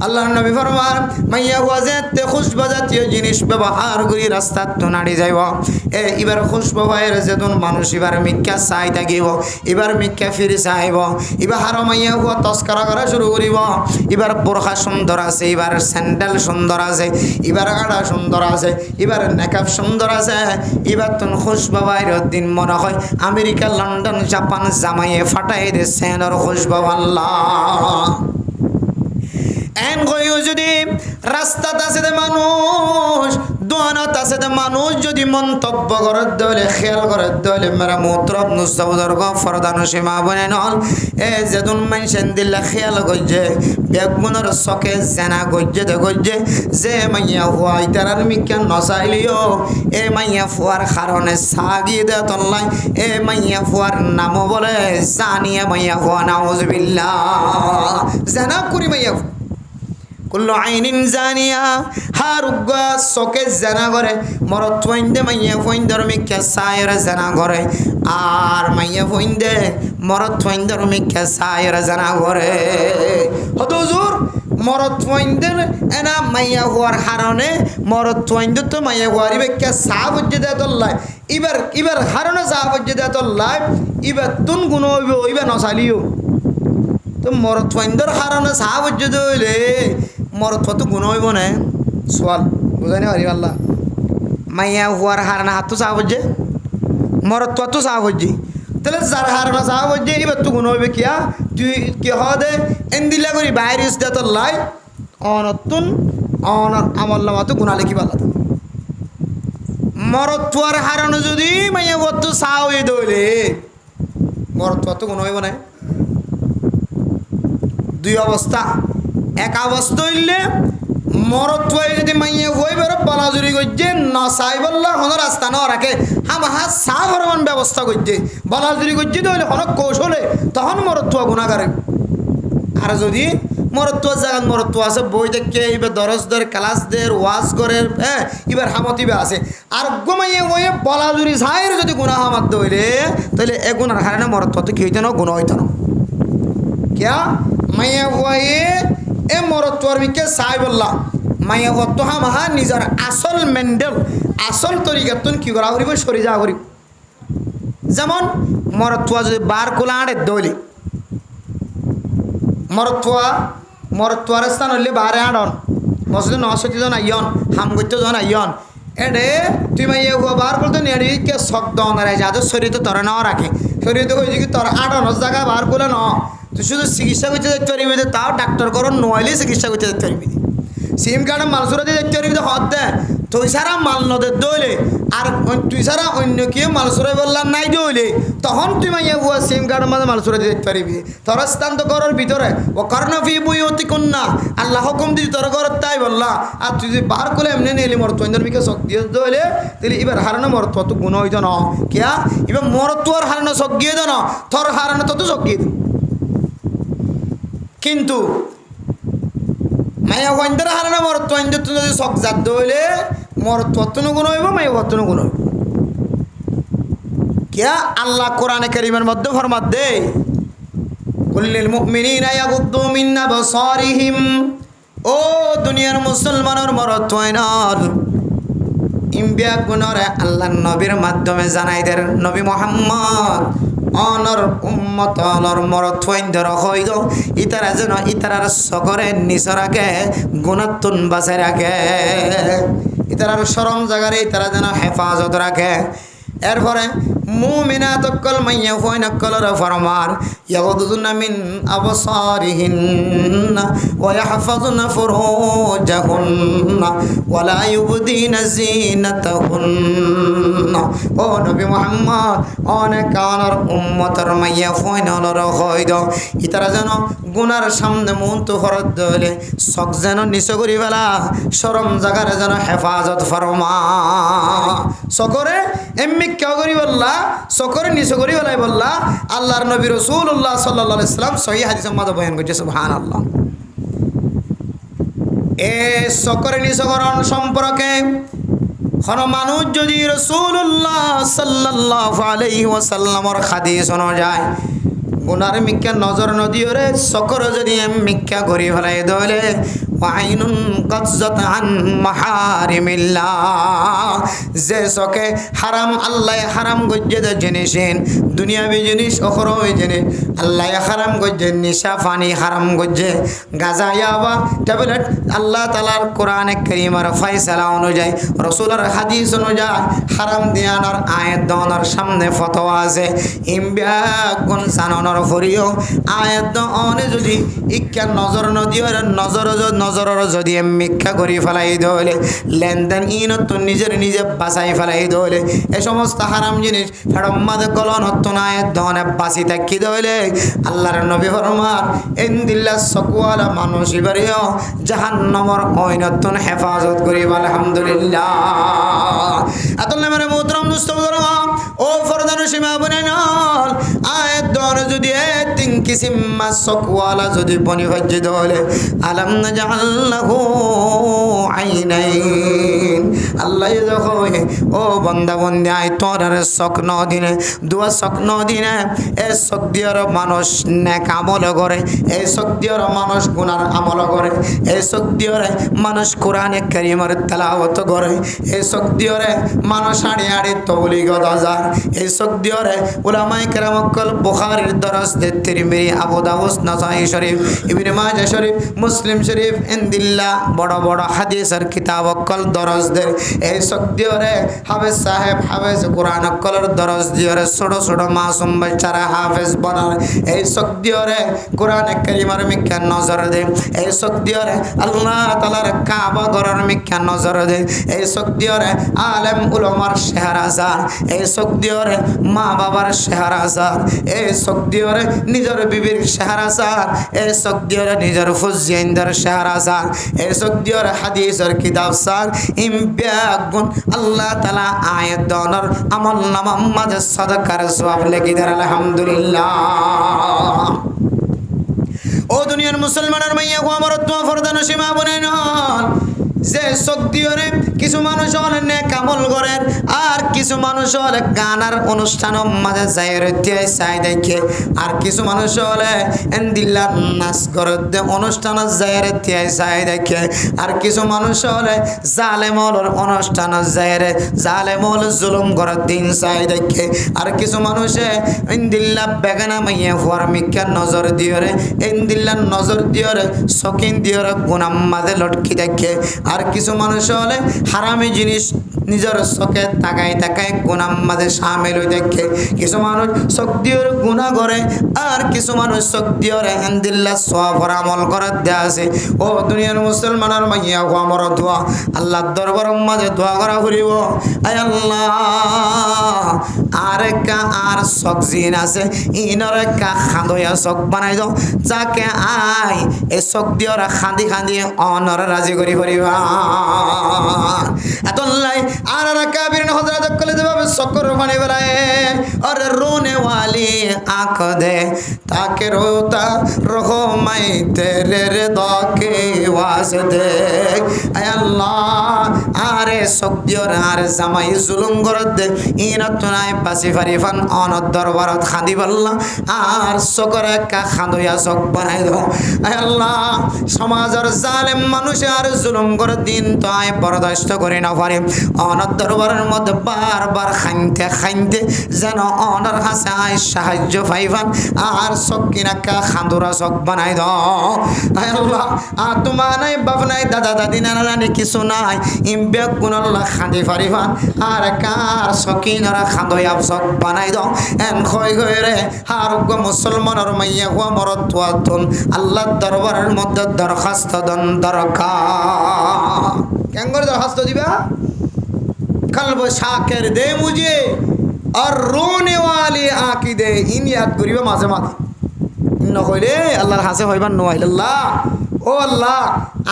আল্লাহর নবী ফরমান মাইয়া ওয়াজেতে খুশবু জাতীয় জিনিস ব্যবহার করি রাস্তাত তুন আড়ি যাইব এবার খুশবু ভাইয়ের যেদিন মানুষ এবার মিক্কা চাই থাকিব এবার মিক্কা ফিরি চাইব এবার হার মাইয়া হুয়া তস্করা করা শুরু করিব এবার বোরখা সুন্দর আছে এবার স্যান্ডেল সুন্দর আছে এবার আড়া সুন্দর আছে এবার নেকাব সুন্দর আছে এবার তুন খুশবু ভাইয়ের দিন মনে হয় আমেরিকা লন্ডন জাপান জামাইয়ে ফাটাই দিচ্ছে ওর খুশবু আল্লাহ এন কইও যদি রাস্তাত আছে মানুষ দোয়ানত আছে মানুষ যদি মন্তব্য করে দলে খেয়াল করে দলে মেরা মুত্রব নুসবদর গো ফরদান সীমা বনে নল এ যেদুন মেনশন দিলা খেয়াল গজে বেগুনর সকে জানা গজে দে গজে যে মাইয়া হুয়াই তারার মিক্কা নসাইলিও এ মাইয়া ফুয়ার কারণে সাগি দে তল্লাই এ মাইয়া ফুয়ার নাম বলে জানিয়া মাইয়া হুয়া নাউজুবিল্লাহ জানা করি মাইয়া কুল্লু আইনিন জানিয়া হারুগা সকে জানা করে মরত ফইন্দে মাইয়া ফইন্দর মিক্কা সায়র জানা করে আর মাইয়া ফইন্দে মরত ফইন্দর মিক্কা সায়র জানা করে হদুজুর মরত ফইন্দের এনা মাইয়া হওয়ার কারণে মরত ফইন্দ তো মাইয়া হওয়ার ইবেক্কা সাহ হজ্জে দেয় তোল্লাই ইবার কারণে সাহ হজ্জে দেয় তোল্লাই ইবার তুন গুণ হইব ইবার নসালিও তো মরত ফইন্দর কারণে সাহ হজ্জে দইলে মরত তো গুণ হইব না সোয়াল বুঝাই না পারি আল্লাহ মাইয়া হওয়ার কারণে হাত তো সাহ হজ্জে মরত তো সাহ হজ্জে তাহলে যার হারনা সাহ হজ্জে এবার তো গুণ হইবে কিয়া তুই কি হদে এন্দিলা করি বাইরে ইসদা তো লাই অনতুন অনর আমল নামা তো গুণা লিখি পালা মরতুয়ার হারানো যদি মাইয়া বত সাহ হয়ে দইলে মরতুয়া তো গুণ হইব না দুই অবস্থা এক অবস্থা হইলে মরতুয়াই যদি মাইয়া হইবার বলাজুরি করছে না সাই বললা হন রাস্তা না রাখে হা সাহ হরমান ব্যবস্থা করছে বলাজুরি করছে তাহলে হন কৌশলে তখন মরতুয়া গুণাগারে আর যদি মরতুয়া জায়গা মরতুয়া আছে বই দেখে এবার দরজদের ক্লাসদের ওয়াজ করে হ্যাঁ এবার হামতিবে আছে আর গোমাইয়ে বইয়ে বলাজুরি সাইয়ের যদি গুণা হামাত দইলে তাহলে এ গুণার কারণে মরতুয়া তো কি হইতো না গুণ হইতো না ক্যা মাইয়া বইয়ে এ মরতুয়ার মিকে সাই বললা মাইয়া হতো হামাহা নিজের আসল মেন্ডেল আসল তরিকাতুন কি করা করিব সরি যা করিব যেমন মরতুয়া যদি বার কোলা আড়ে দইলে মরতুয়ার স্থান হইলে বারে আড়ন মসজিদ নশতি জন আইয়ন হাম করতে জন আইয়ন এডে তুই মাইয়া হুয়া বার করতে নেড়ি কে শক দন রে যাদের শরীর তো তোরা নাও রাখে শরীর তো কইছি কি তোর আড়ন জায়গা বার কোলা ন তুই শুধু চিকিৎসা করতে যেতে পারবি তাও ডাক্তার করো নইলে চিকিৎসা করতে যেতে পারবি সিম কার্ডে মাল সুরাতে যেতে পারবি হদ দে তুই সারা মাল নদের দইলে আর তুই সারা অন্য কেউ মাল সুরাই বললাম নাই দইলে তখন তুই মাইয়া হুয়া সিম কার্ডের মাঝে মাল সুরাতে যেতে পারবি তোর স্থান তো করার ভিতরে ও কর্ণফি বই অতি কন্যা আল্লাহ হুকুম দিদি তোর ঘর তাই বললা আর তুই যদি বার করে এমনি নিলি মর তোর মিকে শখ দিয়ে দইলে তাহলে এবার হারানো মর তো গুণ হইতো না কিয়া এবার মর তোর হারানো শখ দিয়ে দে না তোর হারানো তো শখ দিয়ে দে কিন্তু মাইয়া ওয়াইন্দার হারানো মর তোয়াইন্দার তো যদি শখ জাত দইলে মর তত্তনও গুণ হইব মাইয়া অত্তনও গুণ হইব কিয়া আল্লাহ কোরআনে কারীমের মধ্যে ফরমাত দে কুল্লিল মুমিনিনা ইয়াগুদ্দু মিন আবসারিহিম ও দুনিয়ার মুসলমানের মর তোয়াইনার ইমবিয়া গুণরে আল্লাহর নবীর মাধ্যমে জানাই দের নবী মুহাম্মদ অনর উম্মত অনর মরত ফইন্দর হইদ ইতারা যেন ইতারার সকরে নিসরাকে গুণাত্তুন বাঁচে রাখে ইতারার শরম জাগারে ইতারা যেন হেফাজত রাখে এরপরে মুমিনাত কল মাইয়া হইনা কলর ফরমার ইয়াগুদুনা মিন আবসারিহিন্না ওয়া ইয়াহফাজুনা ফুরুজাহুন্না ওয়া লা ইউবদিনা যিনাতাহুন্না ও নবী মুহাম্মদ অনেক কানার উম্মতর মাইয়া হইনা লর হইদ ইতারা যেন গুনার সামনে মন তো ফরদ দলে সক যেন নিচ করি ফেলা শরম জাগারে যেন হেফাজত ফরমা সকরে এমনি কেউ করি বললা সকরে নিচ করি বলাই বললা আল্লাহর নবী রাসূলুল্লাহ সাল্লাল্লাহু আলাইহি সাল্লাম সহিহ হাদিসের মধ্যে বয়ান করছে সুবহানাল্লাহ এ সকরে নিচকরণ সম্পর্কে কোন মানুষ যদি রাসূলুল্লাহ সাল্লাল্লাহু আলাইহি ওয়াসাল্লামের হাদিস অনুযায়ী গুনার মিক্কা নজর নদিওরে সকর যদি মিক্কা করি ফেলাই দলে ওয়াইনুন কাজ্জাত আন মাহারিমিল্লাহ যে সকে হারাম আল্লাহ হারাম গজ্জে দে জিনিসেন দুনিয়াবি জিনিস অখরই জিনিস আল্লাহ হারাম গজ্জে নিশা পানি হারাম গজ্জে গাজা ইয়াবা ট্যাবলেট আল্লাহ তাআলার কোরআনে কারীমের ফয়সালা অনুযায়ী রাসূলের হাদিস অনুযায়ী হারাম দিয়ানোর আয়াত দনের সামনে ফতোয়া আছে ইমবিয়া গুণ সাননের ফরিও আয়াত দনে যদি ইক্কা নজর নদিওর নজর যদি মিথ্যা করি ফেলাই দলে লেনদেন ইনত নিজের নিজে বাঁচাই ফেলাই দলে এ সমস্ত হারাম জিনিস ফেরম্মাদ কলনত নায়ের ধনে বাঁচি থাকি দলে আল্লাহর নবী ফরমান ইনদিল্লা সকওয়ালা মানুষ ইবারিও জাহান্নামর ওইনতন হেফাজত করি আলহামদুলিল্লাহ আতল্লা মেরে মুহতারাম দুস্তবরাম ও ফরদান সীমা বনেনল আয়াত ধনে যদি তিন কিসিম মা সকওয়ালা যদি বনি হজ্জে দলে আলাম নাজাল্লাহু আইনাইন আল্লাহ যখন ও বান্দা বন্দি আই তোর স্বপ্ন দিনে দুয়া স্বপ্ন দিনে এ শক্তির মানুষ নেক আমল করে এই শক্তির মানুষ গুনার আমল করে এই শক্তির মানুষ কোরআনে কারীমের তেলাওয়াত করে এই শক্তির মানুষ আড়ি আড়ি তবলিগ দাজার এই শক্তির উলামায়ে কেরাম কল বুখারীর দরস দে তিরমিজি আবু দাউদ নাসাই শরীফ ইবনে মাজাহ শরীফ মুসলিম শরীফ ইনদিল্লাহ বড় বড় হাদিসের কিতাব কল দরস দে এই শক্তিরে হাফেজ সাহেব হাফেজ কোরআন কলর দরস দিওরে ছোট ছোট মাসুম বাচ্চারা হাফেজ বানার এই শক্তিরে কোরআনে কারীমের মিক্কা নজর দে এই শক্তিরে আল্লাহ তাআলার কাবা ঘরের মিক্কা নজর দে এই শক্তিরে আলেম উলামার শেহরাজার এই শক্তিরে মা বাবার শেহরাজার এই শক্তিরে নিজের বিবির শেহরাজার এই শক্তিরে নিজের ফুজিয়ানদের শেহরাজার এই শক্তিরে হাদিসের কিতাব সার ইমবিয়াগুন আল্লাহ তাআলা আয়াত দনর আমল নামা মাঝে সাদাকার সওয়াব লেখি দেন আলহামদুলিল্লাহ ও দুনিয়ার মুসলমানের মাইয়া গো আমার তো ফরদান সীমা বনেন যে শক্তিরে কিছু মানুষ হলে নেক আমল করেন আর কিছু মানুষ হলে গানার অনুষ্ঠান মাঝে যাইরতে চাই দেখে আর কিছু মানুষ হলে এন্দিল্লার নাচ করতে অনুষ্ঠান যাইরতে চাই দেখে আর কিছু মানুষ হলে জালেমর অনুষ্ঠান যাইরে জালেমল জুলুম করার দিন চাই দেখে আর কিছু মানুষে এন্দিল্লা বেগানা মাইয়া হওয়ার মিক্কা নজর দিয়রে এন্দিল্লার নজর দিয়রে সকিন দিয়রে গুনাম মাঝে লটকি দেখে আর কিছু মানুষ হলে হারামি জিনিস নিজের চোখে তাকাই তাকাই গুনার মাঝে সামিল হয়ে দেখে কিছু মানুষ শক্তির গুনাহ করে আর কিছু মানুষ শক্তির আলহামদুলিল্লাহ সওয়াবের আমল করে দেয়া আছে ও দুনিয়ার মুসলমানের মাইয়া গো আমার দোয়া আল্লাহর দরবারের মাঝে দোয়া করা করিব আয় আল্লাহ আর কা আর শক জিন আছে ইনরে কা খাদয়া শক বানাই দাও যাকে আই এই শক্তির খান্দি খান্দি অনর রাজি করি করিবা আতল্লাই আর কাবির হযরত কলে দেবে সকর পানি বেলায় আর রোনে वाली आंख दे ताके रोता रहो मैं तेरे रिदा के वास्ते ऐ अल्लाह আরে সক্দিয়র আর জামাই জুলুম করত দে ইনত নাই বাসি ফারিফান অনত দরবারত খাঁদি বললা আর সকরে কা খাঁদইয়া চক বানাই দাও আয় আল্লাহ সমাজের জালেম মানুষ আর জুলুম করে দিন তো আয় বরদাস্ত করে না পারে অনত দরবারের মধ্যে বারবার খাইতে যেন অনার হাসে আয় সাহায্য পাইবান আর সকিনা কা খাঁদুরা চক বানাই দাও আয় আল্লাহ আর তোমার নাই বাপ নাই দাদা দাদি নানা নানি কিছু নাই ইমবেক গুণল্লা খাঁদি পারিবান আর কার সকিনরা খাঁদইয়া চক বানাই দাও এন খয় গয় রে আরোগ্য মুসলমানের মাইয়া হুয়া মরত্বাতুন আল্লাহর দরবারের মধ্যে দরখাস্ত দন দরকার কেন করে দরখাস্ত দিবা कल्ब शाकिर दे मुझे और रोने वाली आँखी दे इन याद करिबा माঝে মাঝে ইন্ন কইলে আল্লাহর হাসে হইবা নোয়াইল্লাহ ও আল্লাহ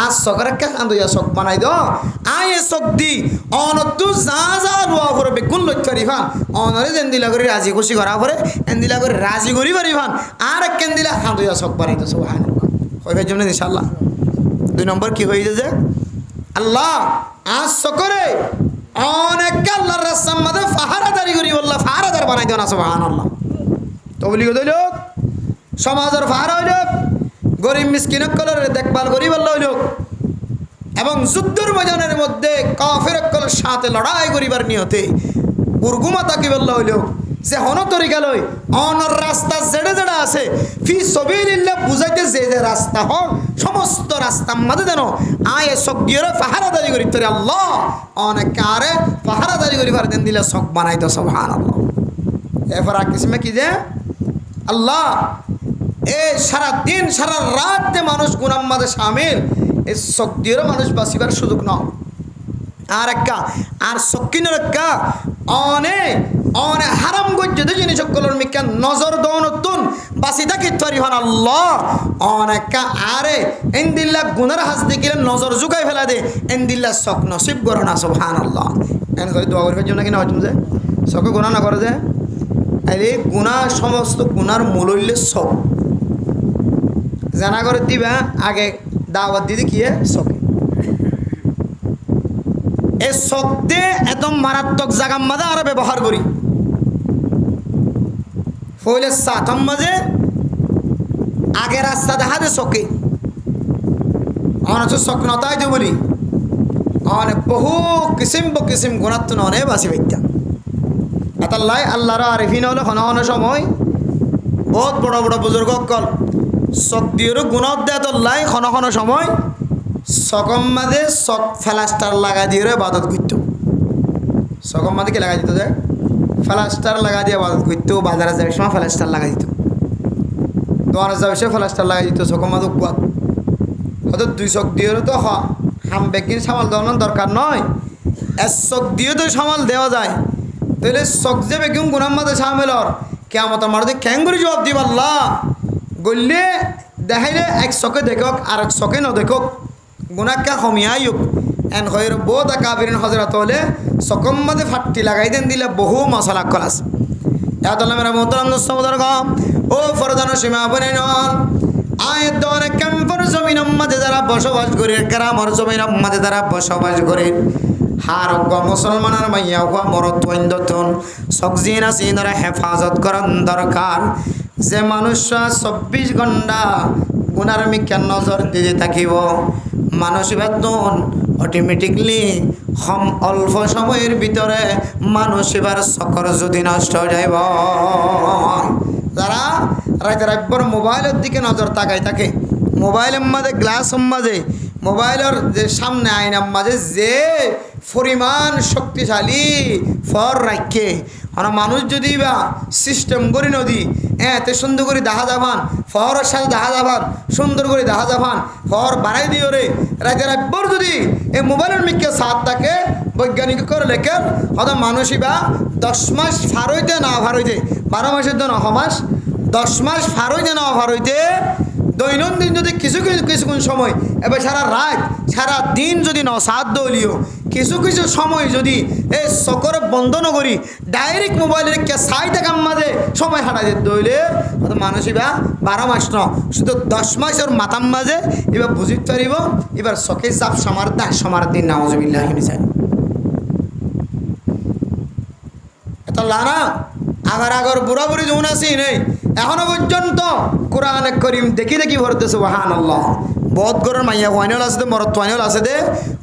আজ সকরে কে কান্দইয়া চক বানাই দাও আয়ে চক দি অনতু যা যা রোয়া করে বেগুন লক্ষ্য করিবান অনরে যেন দিলা করে রাজি খুশি করা পরে এন দিলা করে রাজি করি পারিবান আর কেন দিলা কান্দইয়া চক বানাই দাও সুবহানাল্লাহ হইবার জন্য ইনশাআল্লাহ 2 নম্বর কি হইছে যে আল্লাহ আজ সকরে অনেক আল্লাহর রাস্তার মধ্যে ফাহারাদারি করি বললা ফাহারাদার বানাই দিও না সুবহানাল্লাহ তবলিগ হইল সমাজের ফাহারা হইল গরিব মিসকিনক কলের দেখভাল করি বললা হইল এবং যুদ্ধের ময়দানের মধ্যে কাফের কলের সাথে লড়াই করিবার নিয়তে উর্গুমাতা কি বললা হইল যে হন তরিকা লই অনর রাস্তা জেড়ে জেড়ে আছে ফি সাবিলিল্লাহ বুঝাইতে যে রাস্তা হন সমস্ত রাস্তার মধ্যে যেন আয় সগিয়রে ফাহারাদারি করি তোরে আল্লাহ অনেক কারে ফাহারাদারি করিবার দেন দিলে সক বানাই তো সুবহানাল্লাহ এরপর আর কিসমে কি যে আল্লাহ এ সারা দিন সারা রাত মানুষ গুনার মধ্যে শামিল এই সগিয়রে মানুষ বাঁচিবার সুযোগ নাও আর একটা আর সকিনের একটা অনেক অনেক হারাম গজ্জে জিনিস সকলের মিকা নজর দৌনতুন বাসি থাকি তৈরি হন আল্লাহ অনেক আরে এন্দিল্লা গুনার হাস দেখিলে নজর জুগাই ফেলা দে এন্দিল্লা শক নসিব করো না সুবহানাল্লাহ এন করে দোয়া করবার জন্য কিনা হচ্ছে যে শকে গুণা না করে যে আরে গুণা সমস্ত গুনার মূল হইলে শক জানা করে দিবা আগে দাওয়াত দিদি কি শকে এই শক দিয়ে এত মারাত্মক জায়গার মাঝে আরো ব্যবহার করি ফলে সাথম মাঝে আগে রাস্তা দেখা দে শকে অনেক শক নতাই দে বলি অনেক বহু কিসিম গুণাত্ম অনেক বাসি বাইতা এতাল্লাই আল্লাহর আরিফিন হলে হন সময় বহুত বড় বড় বুজুর্গ কল শক দিয়েরও গুণত দেয় তোল্লাই হন সময় সকম মাঝে শক ফ্লাস্টার লাগা দিয়ে বাদত করত সকম মাঝে কি লাগা দিত যে ফ্লাস্টার লাগা দিয়ে বাদত করত বাজারে যাওয়ার সময় ফ্লাস্টার লাগা দিত দোকানে যাওয়ার সময় ফ্লাস্টার লাগা দিত সকম মাঝে কুয়াত হয়তো 2 শক দিয়েও তো হাম বেকিন সামাল দেওয়ানোর দরকার নয় 1 শক দিয়ে তো সামাল দেওয়া যায় তাহলে শক যে বেকিম গুনার মাঝে সামিলর কিয়ামতের মাঠে কেন করে জবাব দিব আল্লাহ বললে দেখাইলে 1 শকে দেখক আর 1 শকে ন দেখক গুনাক্কা কমিয়ায়ুক এন হয়ের বোধা কাবিরিন হজরত হলে সকম মাঝে ফাটটি লাগাই দেন দিলে বহু মশলা কলাস এতলা মেরা মোহতারাম দোস্তমদার গম ও ফরদান সীমা বনে নন আয়ের দরে ক্যাম্পর জমিন মাঝে যারা বসবাস করে গ্রামর জমিন মাঝে যারা বসবাস করে হারজ্ঞ মুসলমানের মাইয়া হওয়া মরত্বইন্দতন সবজিনা সিনরা হেফাজত করার দরকার যে মানুষরা 24 ঘন্টা গুনার মিকা নজর দিতে থাকিব মানুষ বেতন অটোমেটিকলি অল্প সময়ের ভিতরে মানুষ এবার চক্র যদি নষ্ট হয়ে যাইব যারা রাতে রাতভর মোবাইলের দিকে নজর তাকাই থাকে মোবাইলের মাঝে গ্লাসের মাঝে মোবাইলের যে সামনে আয়নার মাঝে যে পরিমাণ শক্তিশালী ফর রাখে আর মানুষ যদি বা সিস্টেম করি নদী এতে সুন্দর করে দেখা যাবান ফরের সাথে দেখা যাবান সুন্দর করে দেখা যাবান ফর বানাই দিও রে রাতে রাতভর যদি এই মোবাইলের মিকে সাথ থাকে বৈজ্ঞানিক করে লেখেন হয়তো মানুষই বা 10 মাস ফার হইতে না ফার হইতে 12 মাসের জন্য 9 মাস 10 মাস ফার হইতে না ফার হইতে দৈনন্দিন যদি কিছুক্ষণ সময় এবার সারা রাত সারা দিন যদি নসাদ দলিও কিছু সময় যদি এই সকরে বন্ধ নকরি ডাইরেক্ট মোবাইলের কে সাইতে কাম মাঝে সময় হাঁটাই যেতে হইলে মানুষ এবার 12 মাস ন শুধু 10 মাসের মাতাম মাঝে এবার বুঝিতে পারিব এবার চকে চাপ সমার দিন নাউজুবিল্লাহ চাই লানা আগার আগর বুড়া বুড়ি যেমন আছি নেই এখনো পর্যন্ত কোরআন করিম দেখি দেখি ভরতে সুবহানাল্লাহ বহুত গরের মাইয়া ওয়াইনল আছে দে মরত ওয়াইনল আছে দে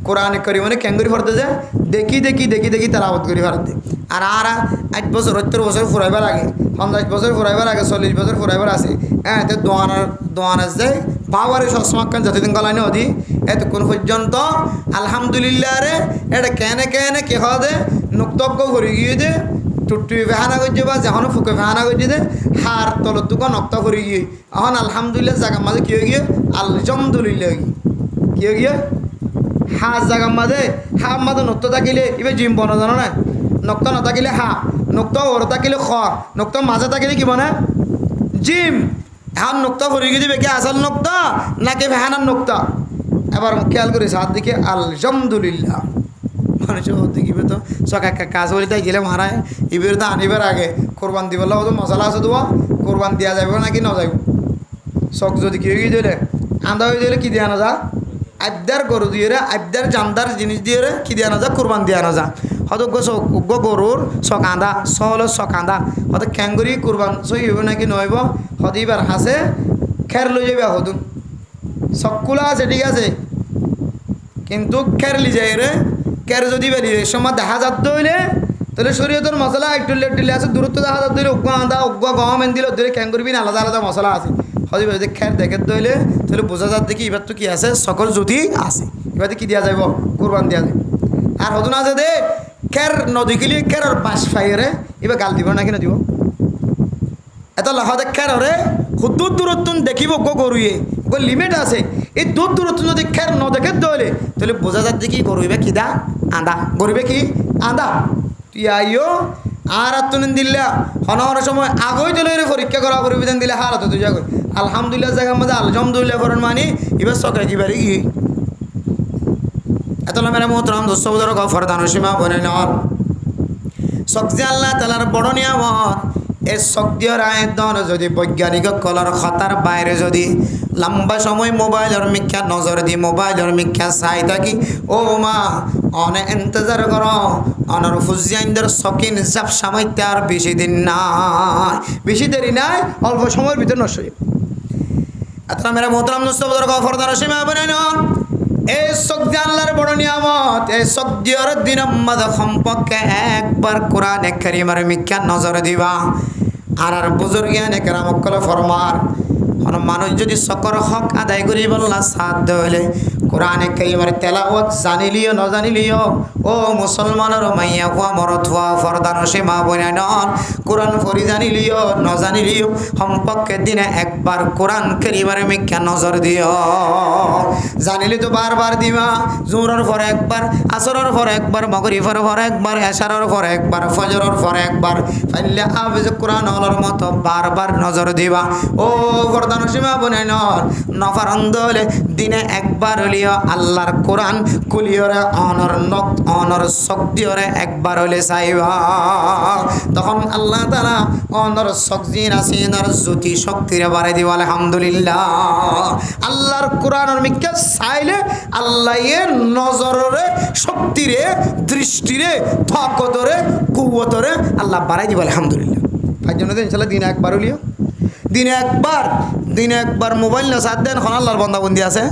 কোরআন করিম মানে ক্যাঙ্গুরি ভরতে যে দেখি দেখি দেখি দেখি তালাওয়াত করি ভরতে আর 8 বছর 70 বছর ফুরাইবার আগে 50 বছর ফুরাইবার আগে 40 বছর ফুরাইবার আছে হ্যাঁ তো দোয়ানার যে পাওয়ারে সসমাক্কান যতদিন গলায় নদী এতক্ষণ পর্যন্ত আলহামদুলিল্লাহ রে এটা কেনে কেনে কে হদে নুক্তজ্ঞ করে গিয়ে দে টুট্টুই ফেহানা করছে বা যখন ফুকে ফেহানা করছে দে হার তলত তুকা নক্তা করে গিয়ে এখন আলহামদুলিল্লাহ জাগার মাঝে কী হয়ে গিয়ে আলহামদুলিল্লাহ কী হয়ে গিয়ে হাঁস জাগার মাঝে হা মাঝে নক্ত থাকিলে এবার জিম বনো জানো না নক্ত নথাকিলে হা নক্ত ওর থাকিলে খ নক্ত মাঝে থাকিলে কি বনে জিম এখন নোক্তা ভরে গিয়ে দিবে কি আসল নোক্তা নাকি ভেহানার নোক্তা এবার খেয়াল করেছে হাত দিকে আলহামদুলিল্লাহ মানুষের দেখিবে তো সক একটা কাজ বলি তাই গেলে মারায় ইবের তো আনিবার আগে কোরবান দিবলা হতো মশলা আছে দেওয়া কোরবান দেওয়া যাবে নাকি না যাইব শখ যদি কি হয়ে দিলে আন্দা হয়ে দিলে কি দেওয়া না যা আবদার গরু দিয়ে রে আবদার জামদার জিনিস দিয়ে রে কি দেওয়া না যা কোরবান দেওয়া না যা হয়তো গরুর শখ আঁদা সহল শখ আঁদা হয়তো ক্যাঙ্গুরি কোরবান সই হইব নাকি নইব হয়তো এবার হাসে খের লই যাবে হতুন শখগুলো আছে ঠিক আছে কিন্তু খের লি যায় রে খের যদি বেরিয়ে সময় দেখা যাত হইলে তাহলে শরীয়তের মশলা একটু টিলে আছে দূরত্ব দেখা যাত হইলে উগ্গ আঁদা উগ্গ গম এন দিলে ধরে ক্যাঙ্গুরি বিন আলাদা আলাদা মশলা আছে হয়তো যদি খের দেখে দইলে তাহলে বোঝা যাত দেখি এবার তো কি আছে সকল জ্যোতি আছে এবার কি দেওয়া যাইব কোরবান দেওয়া যায় আর হতুন আছে দে খের নদী গেলে খের আর বাঁশ ফাইরে এবার গাল দিব নাকি না দিব এত লহদে খের হরে দূর দূরত্ব দেখিব গরুয়ে লিমিট আছে এই দূর দূরত্ব যদি খের ন দেখে দইলে তাহলে বোঝা যাচ্ছে কি গরুইবে কি দা আদা গরিবে কি আদা তুই আইও আর তুন দিল্লা হনহর সময় আগই দিলে পরীক্ষা করা করবি দেন দিলে হার তুই যাগ আলহামদুলিল্লাহ জায়গার মধ্যে আলহামদুলিল্লাহ করেন মানি এবার সকালে কি বাড়ি গিয়ে এত মেরে মোহতরাম দোস্তর গফরদান সীমা বনে নর সবজি আল্লাহ তালার বড় নিয়ামত এই শক্তির আয়তন যদি বৈজ্ঞানিক কলর খাতার বাইরে যদি লম্বা সময় মোবাইলের মিথ্যা নজর দি মোবাইলের মিথ্যা চাই থাকি ও মা অনে ইন্তজার কর অনর ফুজিয়াইন্দের শকিন জাপ সামাইতে আর বেশি দিন নাই বেশি দেরি নাই অল্প সময়ের ভিতরে নষ্ট হয়ে এত মেরে মোহতরাম দোস্তর গফরদান সীমা বনে নর এই শক্তি আল্লাহর বড় নিয়ামত এই শক্তির দিনম্মদ সম্পর্কে একবার কোরআন কারীমের মিথ্যা নজর দিবা আর বুজুর্গান একরাম কল ফরমার মানুষ যদি সকর হক আদায় করি বললা সাধ্য হইলে কোরআন কারীমের তেলাওয়াত জানিলিও না জানিলিও ও মুসলমানের মাইয়া হুয়া মরত হুয়া ফরদান সীমা বনান কোরআন পড়ি জানিলিও না জানিলিও সম্পর্কে দিনে একবার কোরআন কারীমের মিথ্যা নজর দিও জানিলি তো বারবার দিবা জোহরের পর একবার আসরের পর একবার মাগরিবের পর একবার এশারের পর একবার ফজরের পর একবার ফাইলে আবেজ কোরআন হলর মতো বারবার নজর দিবা ও ফরদান সীমা বনান নফারন্দলে দিনে একবার হলিও আল্লাহর কোরআন কুলিয়রে অনর শক্তিরে একবার হলে চাইবা তখন আল্লাহ তাআলা অনর শক্তি নাসিনার জ্যোতি শক্তিরে বাড়াই দিব আলহামদুলিল্লাহ আল্লাহর কোরআনের মিথ্যা চাইলে আল্লাহ এর নজরে শক্তিরে দৃষ্টিরে তাকতরে কুওয়াতরে আল্লাহ বাড়াই দিব আলহামদুলিল্লাহ তার জন্য তো ইনশাআল্লাহ দিনে একবার হলিও দিনে একবার মোবাইল না সাথ দেন এখন আল্লাহর বন্দাবন্দি আছে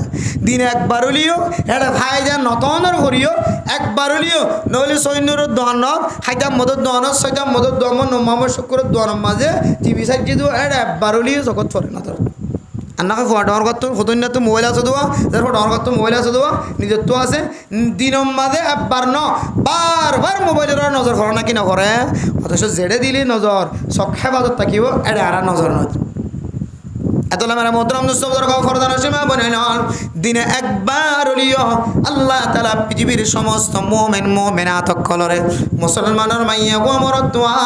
দিনে একবার হলিও এটা ভাই যান নতনের করিও একবার হলিও নহলে সৈন্যর দোয়ানক হাইতাম মদত দোয়ানক ছয়তাম মদত দোয়ান মোহাম্মদ শুক্রের দোয়ানোর মাঝে টিভি সাইড যে দেওয়া এটা একবার হলিও জগৎ ফরে না তোর আন্নাকে ফটোর করতো ফটোন তো মোবাইল আছে দেওয়া যার ফটোর করতো মোবাইল আছে দেওয়া নিজত্ব আছে দিনের মাঝে একবার ন বারবার মোবাইলের নজর করে না কি না করে অথচ জেডে দিলে নজর চক হেফাজত থাকিব এটা আর নজর নয় এত মেরা মোহতরম দোস্তর ফরদান সীমা বনান দিনে একবার হলিও আল্লাহ তাআলা পৃথিবীর সমস্ত মুমিন মুমিনাত কলরে মুসলমানের মাইয়া গো মরত দোয়া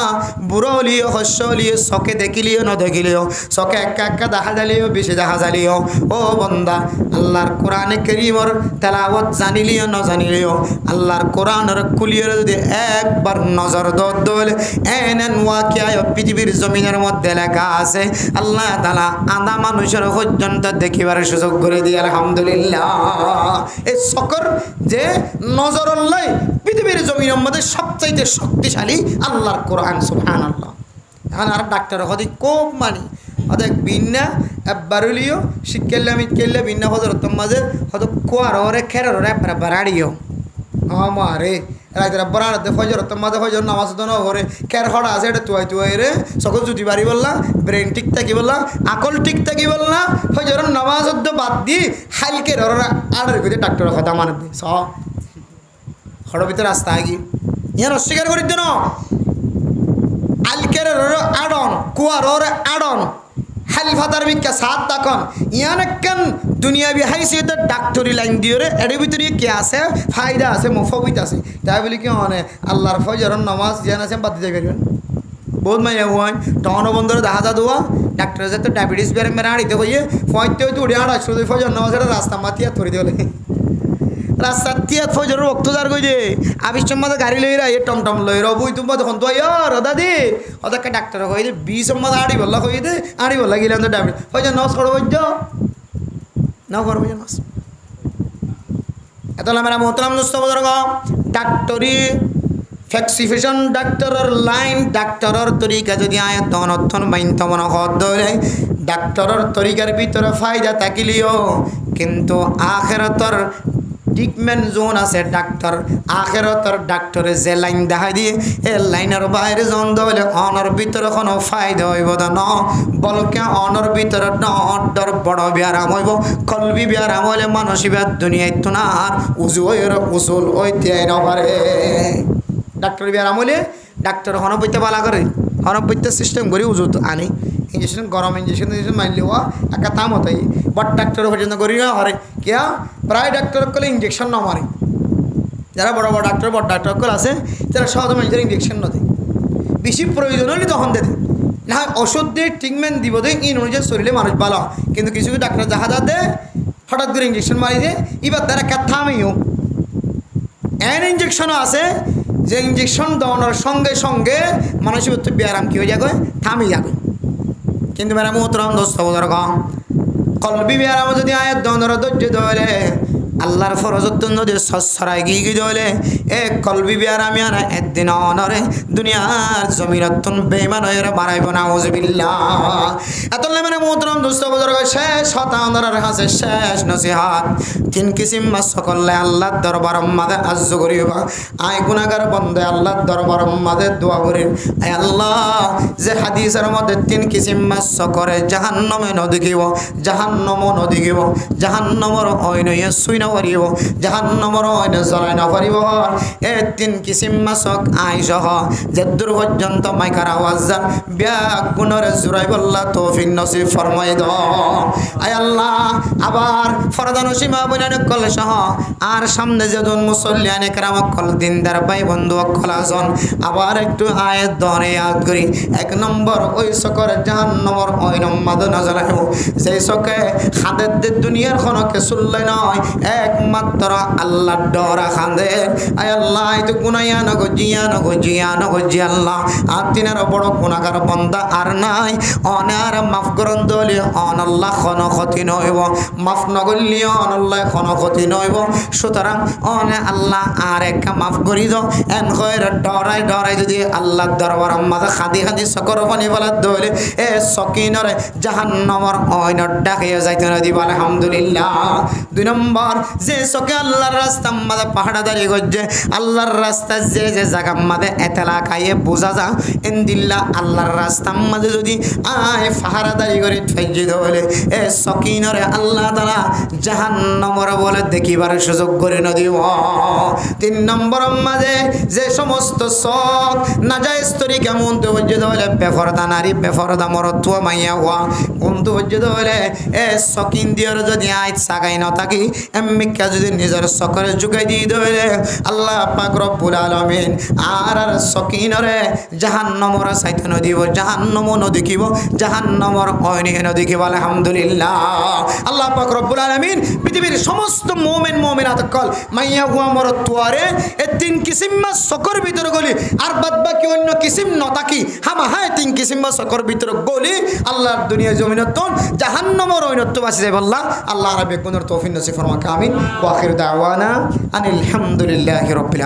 বুড়ো হলিও হস্য হলিও চকে দেখিলিও না দেখিলিও চকে একা দেখা যালিও বেশি দেখা যালিও ও বন্দা আল্লাহর কোরআনে কারীমের তেলাওয়াত জানিলিও না জানিলিও আল্লাহর কোরআনের কুলিয়র যদি একবার নজর দলে এনেন ওয়াকিয়া পৃথিবীর জমিনের মধ্যে লেখা আছে আল্লাহ তাআলা আদা সারা মানুষের পর্যন্ত দেখিবার সুযোগ করে দিয়ে আলহামদুলিল্লাহ। এই সকর যে নজরুল্লাহ পৃথিবীর জমিনের মধ্যে সবচাইতে শক্তিশালী আল্লাহর কোরআন সুবহানাল্লাহ। এখন আর ডাক্তার হদি খুব মানি অদেক বিন্না একবারুলিও শিক্ষালে আমি কেলে বিন্না হজরত মাঝে হয়তো কোয়ার ওরে খেরার ওরে বাড়াড়িও আমারে রাইতরা বরানতে ফজরত মাঝে ফজর নামাজ তো না ওরে খের হড়া আছে এটা তুয়াই রে সকল জুতি বাড়ি বললা ব্রেন ঠিক থাকি বললা আকল ঠিক থাকি বললা ফজর নামাজ বাদ দি হালকে ওরা আড়ের ভিতরে ডাক্তার কথা মানে দি সব হড়ের ভিতরে রাস্তা আগি ইয়ার অস্বীকার করি দেন আলকের আড়ন কুয়ার ওর আড়ন হালফাতার বিকা সাত তখন ইয়ান কেন দুনিয়া বিহাইছে ডাক্তারি লাইন দিয়ে রে এর ভিতরে কে আছে ফায়দা আছে মুফাবিত আছে তাই বলি কি মানে আল্লাহর ফজর নামাজ জান আছে বাদ দিতে পারবেন বহুত মাইয়া হয় টন বন্ধরে দেখা যা দেওয়া ডাক্তার যাতে ডায়াবেটিস বেড়ে মেরে আড়িতে হইয়ে ফয়তে হয়তো উড়ে আড়া শুধু ফজর নামাজের রাস্তা মাতিয়া ধরে দিলে রাস্তা তিয়াত ফজর রক্ত যার কই দে আবিষ্কার মধ্যে গাড়ি লইরা এ টমটম লইরা বই তুমি তখন তো দাদি ওদেরকে ডাক্তার হয়ে যে 20 মধ্যে আড়ি বললা হয়ে দে আড়ি বললা গেলাম তো ডায়াবেটিস ফজর নামাজ করো বৈদ্য না করবো নামাজ এত আমরা মোহতরাম দোস্ত বুজুর্গ ডাক্তারি ফ্যাক্সিফিকেশন ডাক্তারের লাইন ডাক্তারের তরিকা যদি আয়াত অনর্থন বাইন্ত মনে হদ ধরে ডাক্তারের তরিকার ভিতরে ফায়দা থাকিলিও কিন্তু আখিরাতের ট্রিটমেন্ট জোন আছে ডাক্তার আখিরাতের ডাক্তারে যে লাইন দেখাই দিয়ে এই লাইনের বাইরে জন দলে অনর ভিতরে কোনো ফায়দা হইব না বলকে অনর ভিতরে ডর বড় ব্যারাম হইব কলবি ব্যারাম হইলে মানসিক দুনিয়ায় তো না আর উজুয়ের উসুল ওইতে নপারে ডাক্তার ব্যারাম হইলে ডাক্তার হনবইতে বালা করে হনবইতে সিস্টেম করে উজু আনি ইঞ্জেকশন গরম ইঞ্জেকশন মারলে হওয়া একা তাম হতাই বট ডাক্তার পর্যন্ত করি না হরে কিয়া প্রায় ডাক্তার কলে ইঞ্জেকশন না মারে যারা বড় বড় ডাক্তার কল আছে তারা সহজ মানুষের ইঞ্জেকশন না দেয় বেশি প্রয়োজন হলে তখন দেয় না ওষুধ দিয়ে ট্রিটমেন্ট দিব দেয় ইন অনুযায়ী শরীরে মানুষ ভালো কিন্তু কিছু ডাক্তার জাহাজা দেয় হঠাৎ করে ইঞ্জেকশন মারি দেয় এবার তারা একটা থামেও এন ইঞ্জেকশনও আছে যে ইঞ্জেকশন দেওয়ানোর সঙ্গে সঙ্গে মানুষের ব্যায়াম কী হয়ে যাবে থামে যাবে কিন্তু মেরা মোহতরম দোস্ত বুজুর্গ কলবি ব্যায়াম যদি আয়াত দনর ধৈর্য ধরে আল্লাহর ফরজত যদি সসরাই গিয়ে ধরে এ কলবি ব্যায়াম আর একদিন অনরে দুনিয়ার জমিনতুন বেঈমান হয়ে বাড়াইব না উযবিল্লাহ এত মেরা মোহতরম দোস্ত বুজুর্গ শেষ হতানরের কাছে শেষ নসিহত তিন কিসিম মাস করলে আল্লাহর দরবার মাঝে আজ্জ করিবা আয় গুনাহগার বন্দে আল্লাহর দরবার মাঝে দোয়া করি আয় আল্লাহ যে হাদিসের মধ্যে তিন কিসিম মাস করে জাহান্নামে নদিকিব জাহান্নামও নদিকিব জাহান্নামর অইনয়ে সুইনা পারিব জাহান্নামর অইনে জ্বলাই না পারিব এ তিন কিসিম মাসক আই সহ যে দূর পর্যন্ত মাইকার আওয়াজ যা ব্যাগ গুণরে জুড়াই বললা তৌফিক নসিব ফরমাই দাও আয় আল্লাহ আবার ফরদান সীমা বইনানে কল সহ আর সামনে যেজন মুসল্লিয়ানে কেরামক কল দিনদার ভাই বন্ধু অকল আজন আবার একটু আয়াত ধরে ইয়াদ করি এক নম্বর ওই সকর জাহান্নামর ওই নম্বর নজর রাখব যেই সকে খাদের দুনিয়ার খনকে সুল্লাই নয় একমাত্র আল্লাহ ডরা খান্দে আয় আল্লাহ তো গুনাইয়া নগো জিয়া আল্লাহ আর তিনার বড় গুনাহগার বান্দা আর নাই অনার মাফ করন দলি অন আল্লাহ খন ক্ষতি নইব মাফ নগরলি অন আল্লাহ খন ক্ষতি নইব সুতরাং অনে আল্লাহ আর একটা মাফ করি দাও এন কইর ডরাই যদি আল্লাহ দরবার মাঝে খাদি সকর পানি বলা দলে এ সকিনরে জাহান্নামর অইন ডাকিয়ে যাইতে না দিব আলহামদুলিল্লাহ দুই নম্বর যে সকে আল্লাহর রাস্তা মাঝে পাহাড়া দাঁড়িয়ে গজ্জে আল্লাহর রাস্তা যে জায়গা মাঝে এতলা খাইয়ে বোঝা যা ইনদিল্লাহ আল্লাহর রাস্তা মাঝে যদি আয় পাহাড়া দাঁড়িয়ে করে ফেজি ধরে এ সকিনরে আল্লাহ তাআলা জাহান্নামর বলে দেখিবার সুযোগ করে না দিব তিন নম্বর মাঝে যে সমস্ত শখ নাজায়েজ তরিকা মন তওজ্জে ধরে বেফরদা নারী বেফরদা মরত্ব মাইয়া হওয়া মন তওজ্জে ধরে এ সকিন দিয়র যদি আইত সাগাই না থাকি এমনিকা যদি নিজের সকরে যুগাই দিয়ে ধরে আল্লাহ পাক রব্বুল আলামিন আর সকিনরে জাহান্নামর সাইতে ন দিব জাহান্নাম ন দেখিব জাহান্নামর অয়নি ন দেখিব আলহামদুলিল্লাহ আল্লাহ পাক রব্বুল আলামিন পৃথিবীর সমস্ত মুমিনাত কল মাইয়া হুয়া মরত্ব পারে এই 3 কিসিম সকর ভিতরে গলি আর বাদ বাকি অন্য কিসিম নতাকি হামা হায় 3 কিসিম সকর ভিতরে গলি আল্লাহর দুনিয়া জমিনতন জাহান্নামের ওইনত বাসি যাই বললা আল্লাহ রাব্বি কুনর তৌফিক নসিব ফরমাক আমিন ওয়া আখির দাওয়ানা আনিল হামদুলিল্লাহি রাব্বিল